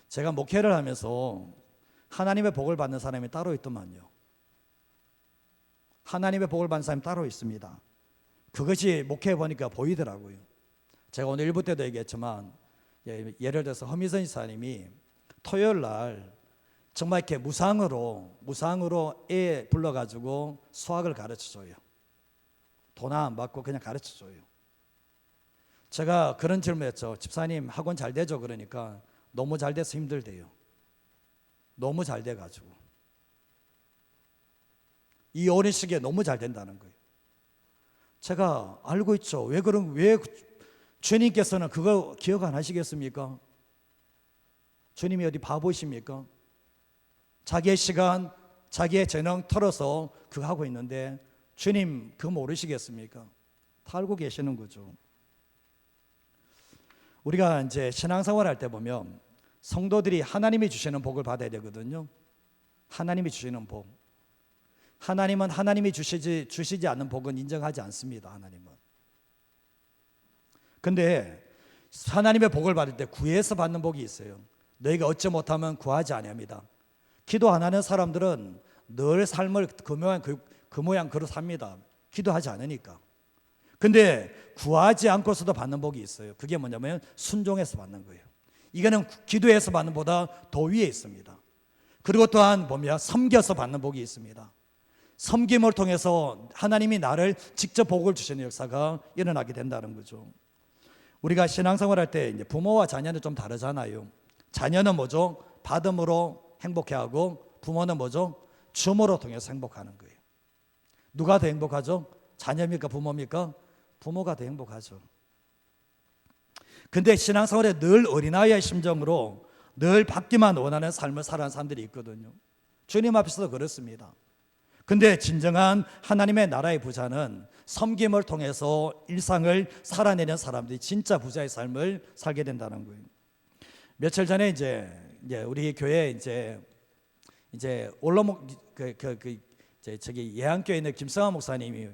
제가 목회를 하면서 하나님의 복을 받는 사람이 따로 있더만요. 하나님의 복을 받는 사람이 따로 있습니다. 그것이 목회해 보니까 보이더라고요. 제가 오늘 1부 때도 얘기했지만 예를 들어서 허미선 지사님이 토요일 날 정말 이렇게 무상으로 애 불러가지고 수학을 가르쳐줘요. 돈 안 받고 그냥 가르쳐줘요. 제가 그런 질문했죠. 집사님 학원 잘 되죠? 그러니까 너무 잘 돼서 힘들대요. 너무 잘 돼가지고 이 어린 시기에 너무 잘 된다는 거예요. 제가 알고 있죠. 왜 주님께서는 그거 기억 안 하시겠습니까? 주님이 어디 바보십니까? 자기의 시간, 자기의 재능 털어서 그거 하고 있는데 주님 그거 모르시겠습니까? 다 알고 계시는 거죠. 우리가 이제 신앙생활 할 때 보면 성도들이 하나님이 주시는 복을 받아야 되거든요. 하나님이 주시는 복. 하나님은 하나님이 주시지 않는 복은 인정하지 않습니다. 하나님은. 근데 하나님의 복을 받을 때 구해서 받는 복이 있어요. 너희가 얻지 못하면 구하지 아니합니다. 기도 안 하는 사람들은 늘 삶을 그 모양 그로 삽니다. 기도하지 않으니까. 근데 구하지 않고서도 받는 복이 있어요. 그게 뭐냐면 순종해서 받는 거예요. 이거는 기도해서 받는 보다 더 위에 있습니다. 그리고 또한 보면 섬겨서 받는 복이 있습니다. 섬김을 통해서 하나님이 나를 직접 복을 주시는 역사가 일어나게 된다는 거죠. 우리가 신앙생활 할 때 부모와 자녀는 좀 다르잖아요. 자녀는 뭐죠? 받음으로 행복해하고 부모는 뭐죠? 줌으로 통해서 행복하는 거예요. 누가 더 행복하죠? 자녀입니까? 부모입니까? 부모가 더 행복하죠. 근데 신앙생활에 늘 어린아이의 심정으로 늘 받기만 원하는 삶을 살아가는 사람들이 있거든요. 주님 앞에서도 그렇습니다. 근데 진정한 하나님의 나라의 부자는 섬김을 통해서 일상을 살아내는 사람들이 진짜 부자의 삶을 살게 된다는 거예요. 며칠 전에 이제 우리 교회에 이제 올로목 저기 예안교회 있는 김성환 목사님이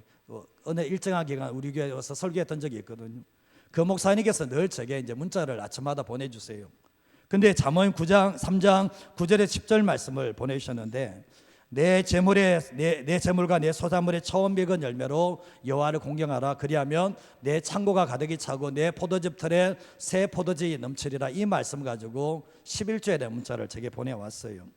어느 일정한 기간 우리 교회에 와서 설교했던 적이 있거든요. 그 목사님께서 늘 제게 이제 문자를 아침마다 보내주세요. 근데 잠언 9장 3장 9절에 10절 말씀을 보내주셨는데 내 재물과 내 소작물의 처음 맺은 열매로 여호와를 공경하라. 그리하면 내 창고가 가득히 차고 내 포도즙 털에 새 포도즙이 넘치리라. 이 말씀 가지고 11조에 대한 문자를 제게 보내왔어요.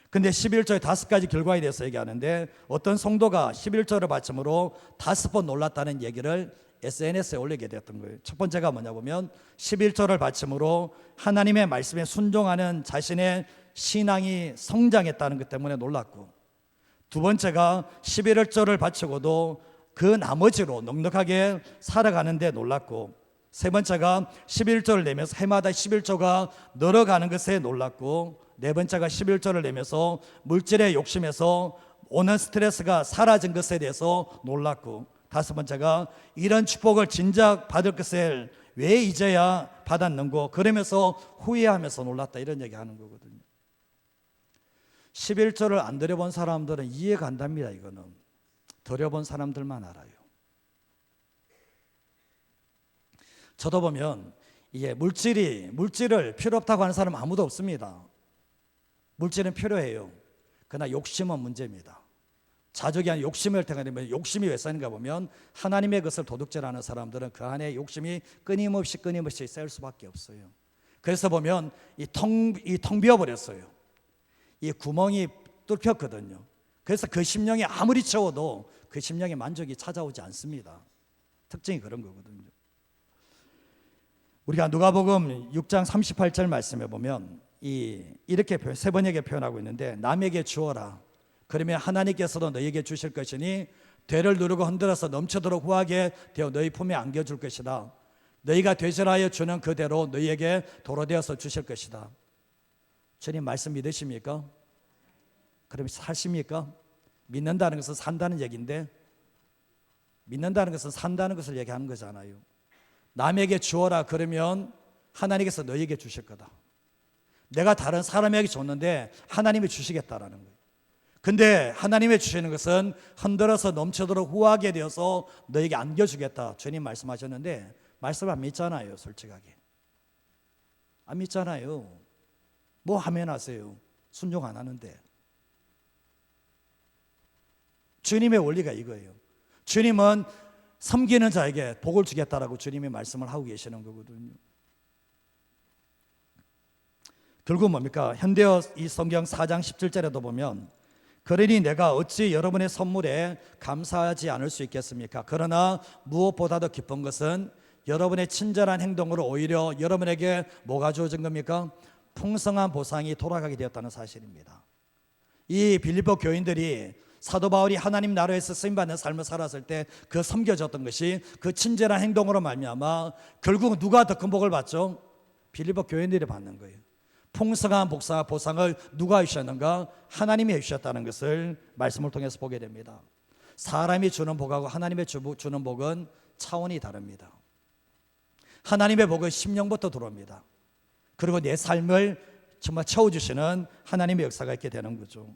근데 11조에 5가지 결과에 대해서 얘기하는데 어떤 성도가 11조를 받침으로 5번 놀랐다는 얘기를 SNS에 올리게 되었던 거예요. 첫 번째가 뭐냐 보면 11조를 받침으로 하나님의 말씀에 순종하는 자신의 신앙이 성장했다는 것 때문에 놀랐고, 두 번째가 11조를 바치고도 그 나머지로 넉넉하게 살아가는데 놀랐고, 세 번째가 11조를 내면서 해마다 11조가 늘어가는 것에 놀랐고, 네 번째가 11조를 내면서 물질의 욕심에서 오는 스트레스가 사라진 것에 대해서 놀랐고, 다섯 번째가 이런 축복을 진작 받을 것을 왜 이제야 받았는고 그러면서 후회하면서 놀랐다, 이런 얘기하는 거거든요. 11조를 안 드려본 사람들은 이해가 안 됩니다. 이거는 드려본 사람들만 알아요. 저도 보면 이게 물질을 필요 없다고 하는 사람은 아무도 없습니다. 물질은 필요해요. 그러나 욕심은 문제입니다. 자족이 아닌 욕심을 택하면, 욕심이 왜 쌓이는가 보면 하나님의 것을 도둑질하는 사람들은 그 안에 욕심이 끊임없이 쌓일 수밖에 없어요. 그래서 보면 이 텅 비어버렸어요. 이 구멍이 뚫혔거든요. 그래서 그 심령이 아무리 채워도 그 심령의 만족이 찾아오지 않습니다. 특징이 그런 거거든요. 우리가 누가복음 6장 38절 말씀에 보면 이렇게 세 번역에 표현하고 있는데, 남에게 주어라. 그러면 하나님께서도 너희에게 주실 것이니 되를 누르고 흔들어서 넘치도록 후하게 되어 너희 품에 안겨줄 것이다. 너희가 되절하여 주는 그대로 너희에게 도로 되어서 주실 것이다. 주님 말씀 믿으십니까? 그럼 사십니까? 믿는다는 것은 산다는 얘기인데, 믿는다는 것은 산다는 것을 얘기하는 거잖아요. 남에게 주어라 그러면 하나님께서 너희에게 주실 거다. 내가 다른 사람에게 줬는데 하나님이 주시겠다라는 거예요. 근데 하나님이 주시는 것은 흔들어서 넘치도록 후하게 되어서 너에게 안겨주겠다, 주님 말씀하셨는데 말씀을 안 믿잖아요. 솔직하게 안 믿잖아요. 뭐 하면 하세요. 순종 안 하는데. 주님의 원리가 이거예요. 주님은 섬기는 자에게 복을 주겠다라고 주님이 말씀을 하고 계시는 거거든요. 결국 뭡니까? 현대어 이 성경 4장 17절에도 보면 그러니 내가 어찌 여러분의 선물에 감사하지 않을 수 있겠습니까? 그러나 무엇보다도 기쁜 것은 여러분의 친절한 행동으로 오히려 여러분에게 뭐가 주어진 겁니까? 풍성한 보상이 돌아가게 되었다는 사실입니다. 이 빌립보 교인들이 사도 바울이 하나님 나라에서 쓰임받는 삶을 살았을 때 그 섬겨졌던 것이 그 친절한 행동으로 말미암아 결국은 누가 더 큰 복을 받죠? 빌립보 교인들이 받는 거예요. 풍성한 보상을 누가 주셨는가? 하나님이 해주셨다는 것을 말씀을 통해서 보게 됩니다. 사람이 주는 복하고 하나님의 주는 복은 차원이 다릅니다. 하나님의 복은 심령부터 들어옵니다. 그리고 내 삶을 정말 채워주시는 하나님의 역사가 있게 되는 거죠.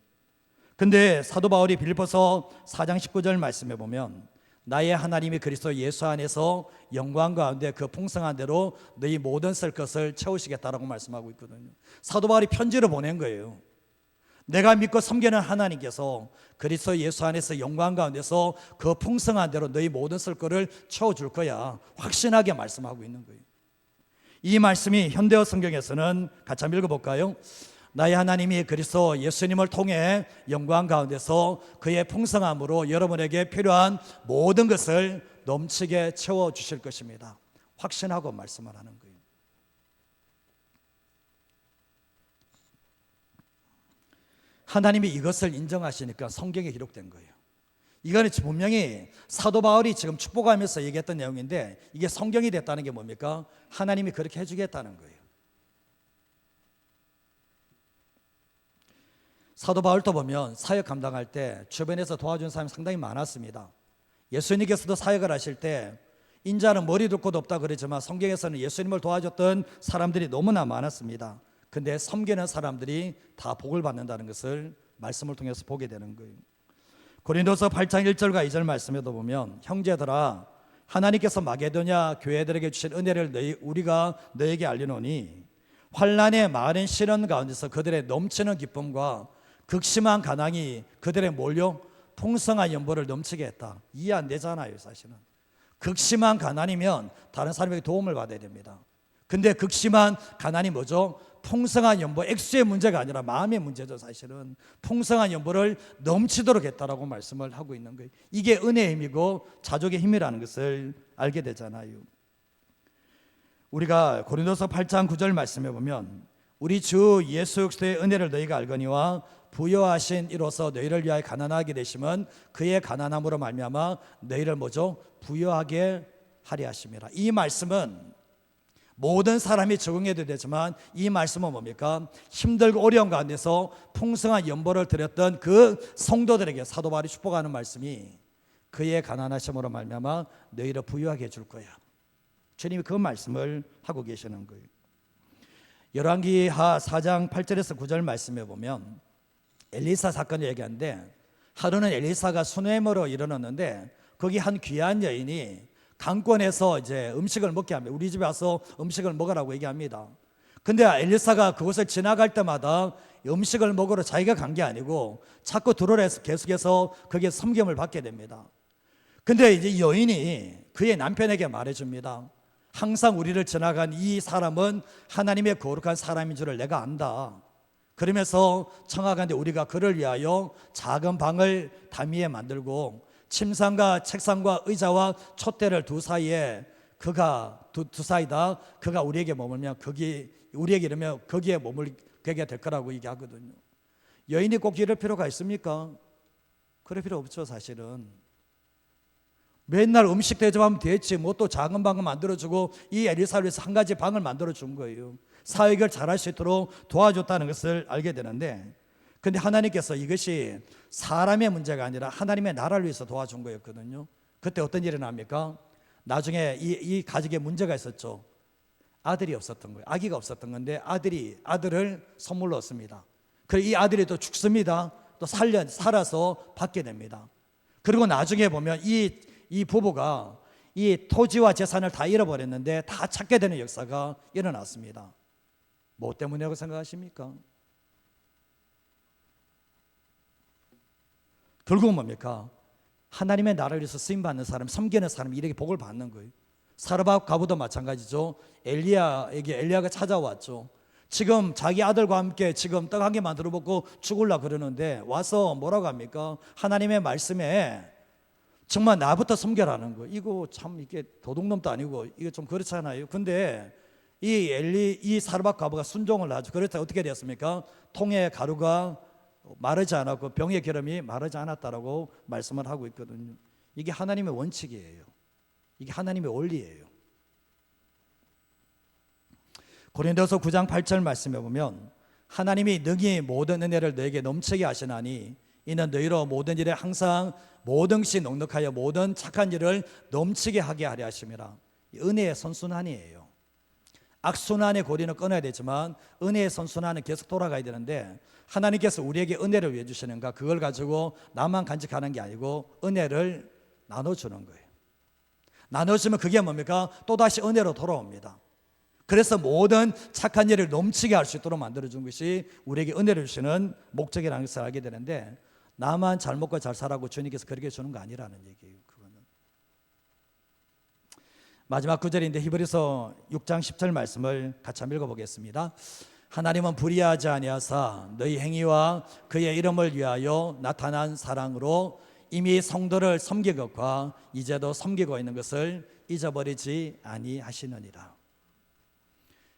근데 사도 바울이 빌립보서 4장 19절 말씀해 보면 나의 하나님이 그리스도 예수 안에서 영광 가운데 그 풍성한 대로 너희 모든 쓸 것을 채우시겠다라고 말씀하고 있거든요. 사도 바울이 편지를 보낸 거예요. 내가 믿고 섬기는 하나님께서 그리스도 예수 안에서 영광 가운데서 그 풍성한 대로 너희 모든 쓸 것을 채워줄 거야, 확신하게 말씀하고 있는 거예요. 이 말씀이 현대어 성경에서는 같이 한번 읽어볼까요? 나의 하나님이 그리스도 예수님을 통해 영광 가운데서 그의 풍성함으로 여러분에게 필요한 모든 것을 넘치게 채워주실 것입니다. 확신하고 말씀을 하는 거예요. 하나님이 이것을 인정하시니까 성경에 기록된 거예요. 이거는 분명히 사도 바울이 지금 축복하면서 얘기했던 내용인데 이게 성경이 됐다는 게 뭡니까? 하나님이 그렇게 해주겠다는 거예요. 사도 바울도 보면 사역 감당할 때 주변에서 도와준 사람이 상당히 많았습니다. 예수님께서도 사역을 하실 때 인자는 머리 둘 곳 없다 그러지만 성경에서는 예수님을 도와줬던 사람들이 너무나 많았습니다. 근데 섬기는 사람들이 다 복을 받는다는 것을 말씀을 통해서 보게 되는 거예요. 고린도서 8장 1절과 2절 말씀에도 보면 형제들아 하나님께서 마게도냐 교회들에게 주신 은혜를 우리가 너에게 알리노니 환난의 많은 시련 가운데서 그들의 넘치는 기쁨과 극심한 가난이 그들의 몰려 풍성한 연보를 넘치게 했다. 이해 안 되잖아요. 사실은 극심한 가난이면 다른 사람에게 도움을 받아야 됩니다. 근데 극심한 가난이 뭐죠? 풍성한 연보, 액수의 문제가 아니라 마음의 문제죠. 사실은 풍성한 연보를 넘치도록 했다라고 말씀을 하고 있는 거예요. 이게 은혜의 힘이고 자족의 힘이라는 것을 알게 되잖아요. 우리가 고린도서 8장 9절 말씀해 보면 우리 주 예수 그리스도의 은혜를 너희가 알거니와 부여하신 이로써 너희를 위하여 가난하게 되심은 그의 가난함으로 말미암아 너희를 뭐죠? 부여하게 하려 하심이라. 이 말씀은 모든 사람이 적응해도 되지만 이 말씀은 뭡니까? 힘들고 어려운 가운데서 풍성한 연보를 드렸던 그 성도들에게 사도 바울이 축복하는 말씀이 그의 가난하심으로 말미암아 너희를 부여하게 해줄 거야. 주님이 그 말씀을 하고 계시는 거예요. 열왕기하 4장 8절에서 9절 말씀해 보면 엘리사 사건을 얘기하는데 하루는 엘리사가 수넴으로 일어났는데 거기 한 귀한 여인이 강권에서 이제 음식을 먹게 합니다. 우리 집에 와서 음식을 먹으라고 얘기합니다. 근데 엘리사가 그곳을 지나갈 때마다 음식을 먹으러 자기가 간 게 아니고 자꾸 들어오래서 계속해서 거기에 섬김을 받게 됩니다. 근데 이제 여인이 그의 남편에게 말해줍니다. 항상 우리를 지나간 이 사람은 하나님의 거룩한 사람인 줄을 내가 안다. 그러면서 청하건대 우리가 그를 위하여 작은 방을 담위에 만들고 침상과 책상과 의자와 촛대를 두 사이에 두 사이다 그가 우리에게 머물면 우리에게 이르면 거기에 머물게 될 거라고 얘기하거든요. 여인이 꼭 이럴 필요가 있습니까? 그럴 필요 없죠. 사실은 맨날 음식 대접하면 됐지 뭐 또 작은 방을 만들어주고 이 엘리사를 위해서 한 가지 방을 만들어준 거예요. 사역을 잘할 수 있도록 도와줬다는 것을 알게 되는데 근데 하나님께서 이것이 사람의 문제가 아니라 하나님의 나라를 위해서 도와준 거였거든요. 그때 어떤 일이 납니까? 나중에 이 가족에 문제가 있었죠. 아들이 없었던 거예요. 아기가 없었던 건데 아들을 선물로 얻습니다. 그리고 이 아들이 또 죽습니다. 또 살아서 받게 됩니다. 그리고 나중에 보면 이 부부가 이 토지와 재산을 다 잃어버렸는데 다 찾게 되는 역사가 일어났습니다. 뭐 때문이라고 생각하십니까? 결국은 뭡니까? 하나님의 나라를 위해서 쓰임받는 사람, 섬기는 사람이 이렇게 복을 받는 거예요. 사르밧 과부도 마찬가지죠. 엘리야에게 엘리야가 찾아왔죠. 지금 자기 아들과 함께 지금 떡 한 개 만들어 먹고 죽으려 그러는데 와서 뭐라고 합니까? 하나님의 말씀에 정말 나부터 섬겨라는 거. 이거 참 이게 도둑놈도 아니고 이거 좀 그렇잖아요. 근데 이 사르밧 과부가 순종을 하죠. 그래서 어떻게 되었습니까? 통에 가루가 마르지 않았고 병의 기름이 마르지 않았다라고 말씀을 하고 있거든요. 이게 하나님의 원칙이에요. 이게 하나님의 원리예요. 고린도서 9장 8절 말씀에 보면 하나님이 능히 모든 은혜를 너에게 넘치게 하시나니 이는 너희로 모든 일에 항상 모든 것이 넉넉하여 모든 착한 일을 넘치게 하게 하려 하심이라. 은혜의 선순환이에요. 악순환의 고리는 끊어야 되지만 은혜의 선순환은 계속 돌아가야 되는데 하나님께서 우리에게 은혜를 왜 주시는가? 그걸 가지고 나만 간직하는 게 아니고 은혜를 나눠주는 거예요. 나눠주면 그게 뭡니까? 또다시 은혜로 돌아옵니다. 그래서 모든 착한 일을 넘치게 할 수 있도록 만들어준 것이 우리에게 은혜를 주시는 목적이라는 것을 알게 되는데 나만 잘 먹고 잘 살라고 주님께서 그렇게 주는 거 아니라는 얘기예요. 그거는 마지막 구절인데 히브리서 6장 10절 말씀을 같이 한번 읽어보겠습니다. 하나님은 불의하지 아니하사 너희 행위와 그의 이름을 위하여 나타난 사랑으로 이미 성도를 섬긴 것과 이제도 섬기고 있는 것을 잊어버리지 아니하시느니라.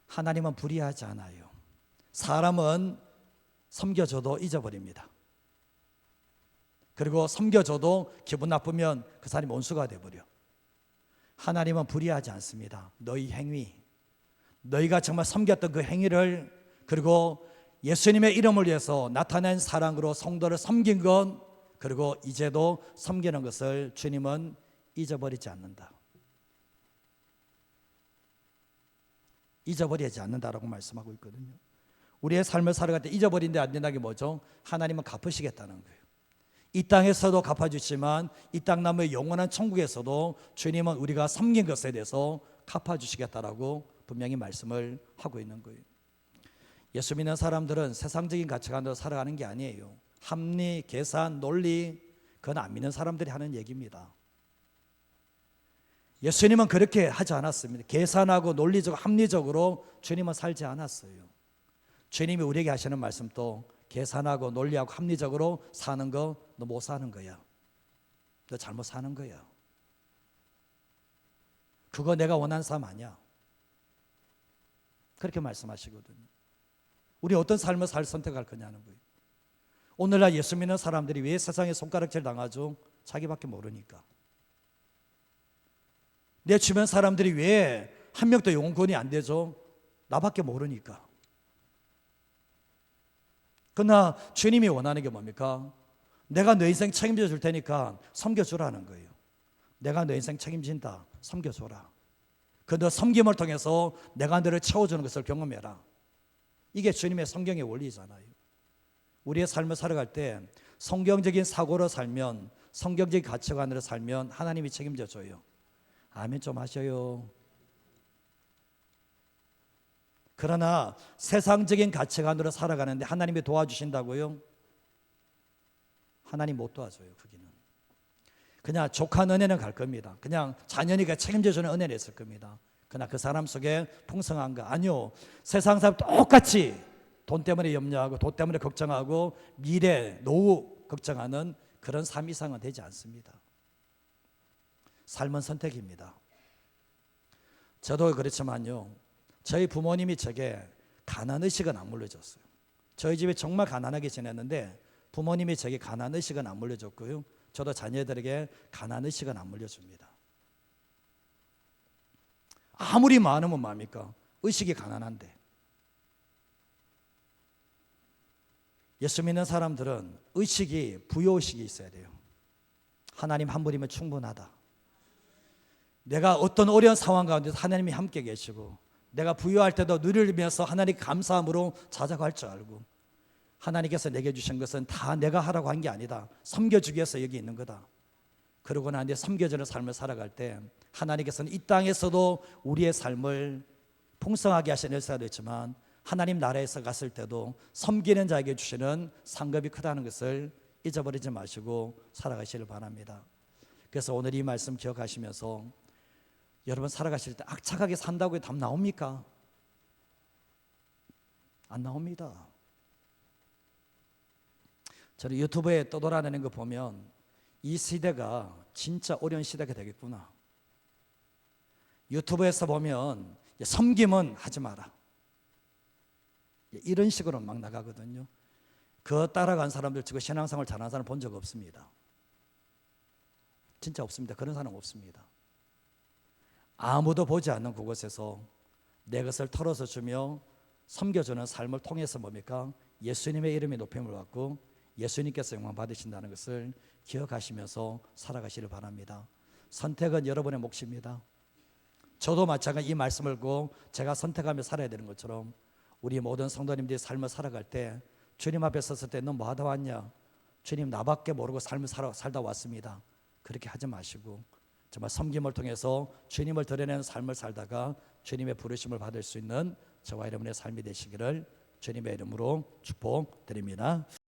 하나님은 불의하지 않아요. 사람은 섬겨줘도 잊어버립니다. 그리고 섬겨줘도 기분 나쁘면 그 사람이 원수가 돼버려. 하나님은 불의하지 않습니다. 너희 행위, 너희가 정말 섬겼던 그 행위를 그리고 예수님의 이름을 위해서 나타낸 사랑으로 성도를 섬긴 것 그리고 이제도 섬기는 것을 주님은 잊어버리지 않는다. 잊어버리지 않는다라고 말씀하고 있거든요. 우리의 삶을 살아갈 때 잊어버린데 안 된다는 게 뭐죠? 하나님은 갚으시겠다는 거예요. 이 땅에서도 갚아주시지만 이 땅 나무의 영원한 천국에서도 주님은 우리가 섬긴 것에 대해서 갚아주시겠다라고 분명히 말씀을 하고 있는 거예요. 예수 믿는 사람들은 세상적인 가치관으로 살아가는 게 아니에요. 합리, 계산, 논리 그건 안 믿는 사람들이 하는 얘기입니다. 예수님은 그렇게 하지 않았습니다. 계산하고 논리적으로 합리적으로 주님은 살지 않았어요. 주님이 우리에게 하시는 말씀도 계산하고 논리하고 합리적으로 사는 거 너 못 사는 거야. 너 잘못 사는 거야. 그거 내가 원하는 삶 아니야. 그렇게 말씀하시거든요. 우리 어떤 삶을 살 선택할 거냐는 거예요. 오늘날 예수 믿는 사람들이 왜 세상에 손가락질 당하죠? 자기밖에 모르니까. 내 주변 사람들이 왜 한 명도 영혼권이 안 되죠? 나밖에 모르니까. 그러나 주님이 원하는 게 뭡니까? 내가 너 인생 책임져 줄 테니까 섬겨주라는 거예요. 내가 너 인생 책임진다. 섬겨줘라. 그 너 섬김을 통해서 내가 너를 채워주는 것을 경험해라. 이게 주님의 성경의 원리잖아요. 우리의 삶을 살아갈 때 성경적인 사고로 살면 성경적인 가치관으로 살면 하나님이 책임져 줘요. 아멘 좀 하셔요. 그러나 세상적인 가치관으로 살아가는데 하나님이 도와주신다고요? 하나님 못 도와줘요. 거기는 그냥 족한 은혜는 갈 겁니다. 그냥 자녀니까 책임져주는 은혜는 있을 겁니다. 그러나 그 사람 속에 풍성한가? 아니요. 세상 사람 똑같이 돈 때문에 염려하고 돈 때문에 걱정하고 미래, 노후 걱정하는 그런 삶 이상은 되지 않습니다. 삶은 선택입니다. 저도 그렇지만요. 저희 부모님이 제게 가난의식은 안 물려줬어요. 저희 집에 정말 가난하게 지냈는데 부모님이 제게 가난의식은 안 물려줬고요. 저도 자녀들에게 가난의식은 안 물려줍니다. 아무리 많으면 뭐합니까? 의식이 가난한데. 예수 믿는 사람들은 의식이 부여의식이 있어야 돼요. 하나님 한 분이면 충분하다. 내가 어떤 어려운 상황 가운데서 하나님이 함께 계시고 내가 부유할 때도 누리면서 하나님 감사함으로 찾아갈 줄 알고 하나님께서 내게 주신 것은 다 내가 하라고 한 게 아니다. 섬겨주기 위해서 여기 있는 거다. 그러고 난 뒤에 섬겨주는 삶을 살아갈 때 하나님께서는 이 땅에서도 우리의 삶을 풍성하게 하시는 일사도 있지만 하나님 나라에서 갔을 때도 섬기는 자에게 주시는 상급이 크다는 것을 잊어버리지 마시고 살아가시길 바랍니다. 그래서 오늘 이 말씀 기억하시면서 여러분 살아가실 때 악착하게 산다고 답 나옵니까? 안 나옵니다. 저는 유튜브에 떠돌아다니는 거 보면 이 시대가 진짜 어려운 시대가 되겠구나. 유튜브에서 보면 섬김은 하지 마라, 이런 식으로 막 나가거든요. 그 따라간 사람들 치고 신앙생활 잘하는 사람 본 적 없습니다. 진짜 없습니다. 그런 사람 없습니다. 아무도 보지 않는 그곳에서 내 것을 털어서 주며 섬겨주는 삶을 통해서 뭡니까? 예수님의 이름이 높임을 받고 예수님께서 영광 받으신다는 것을 기억하시면서 살아가시길 바랍니다. 선택은 여러분의 몫입니다. 저도 마찬가지 이 말씀을 듣고 제가 선택하며 살아야 되는 것처럼 우리 모든 성도님들이 삶을 살아갈 때 주님 앞에 섰을 때 너 뭐 하다 왔냐? 주님 나밖에 모르고 삶을 살다 왔습니다. 그렇게 하지 마시고 정말 섬김을 통해서 주님을 드러내는 삶을 살다가 주님의 부르심을 받을 수 있는 저와 여러분의 삶이 되시기를 주님의 이름으로 축복드립니다.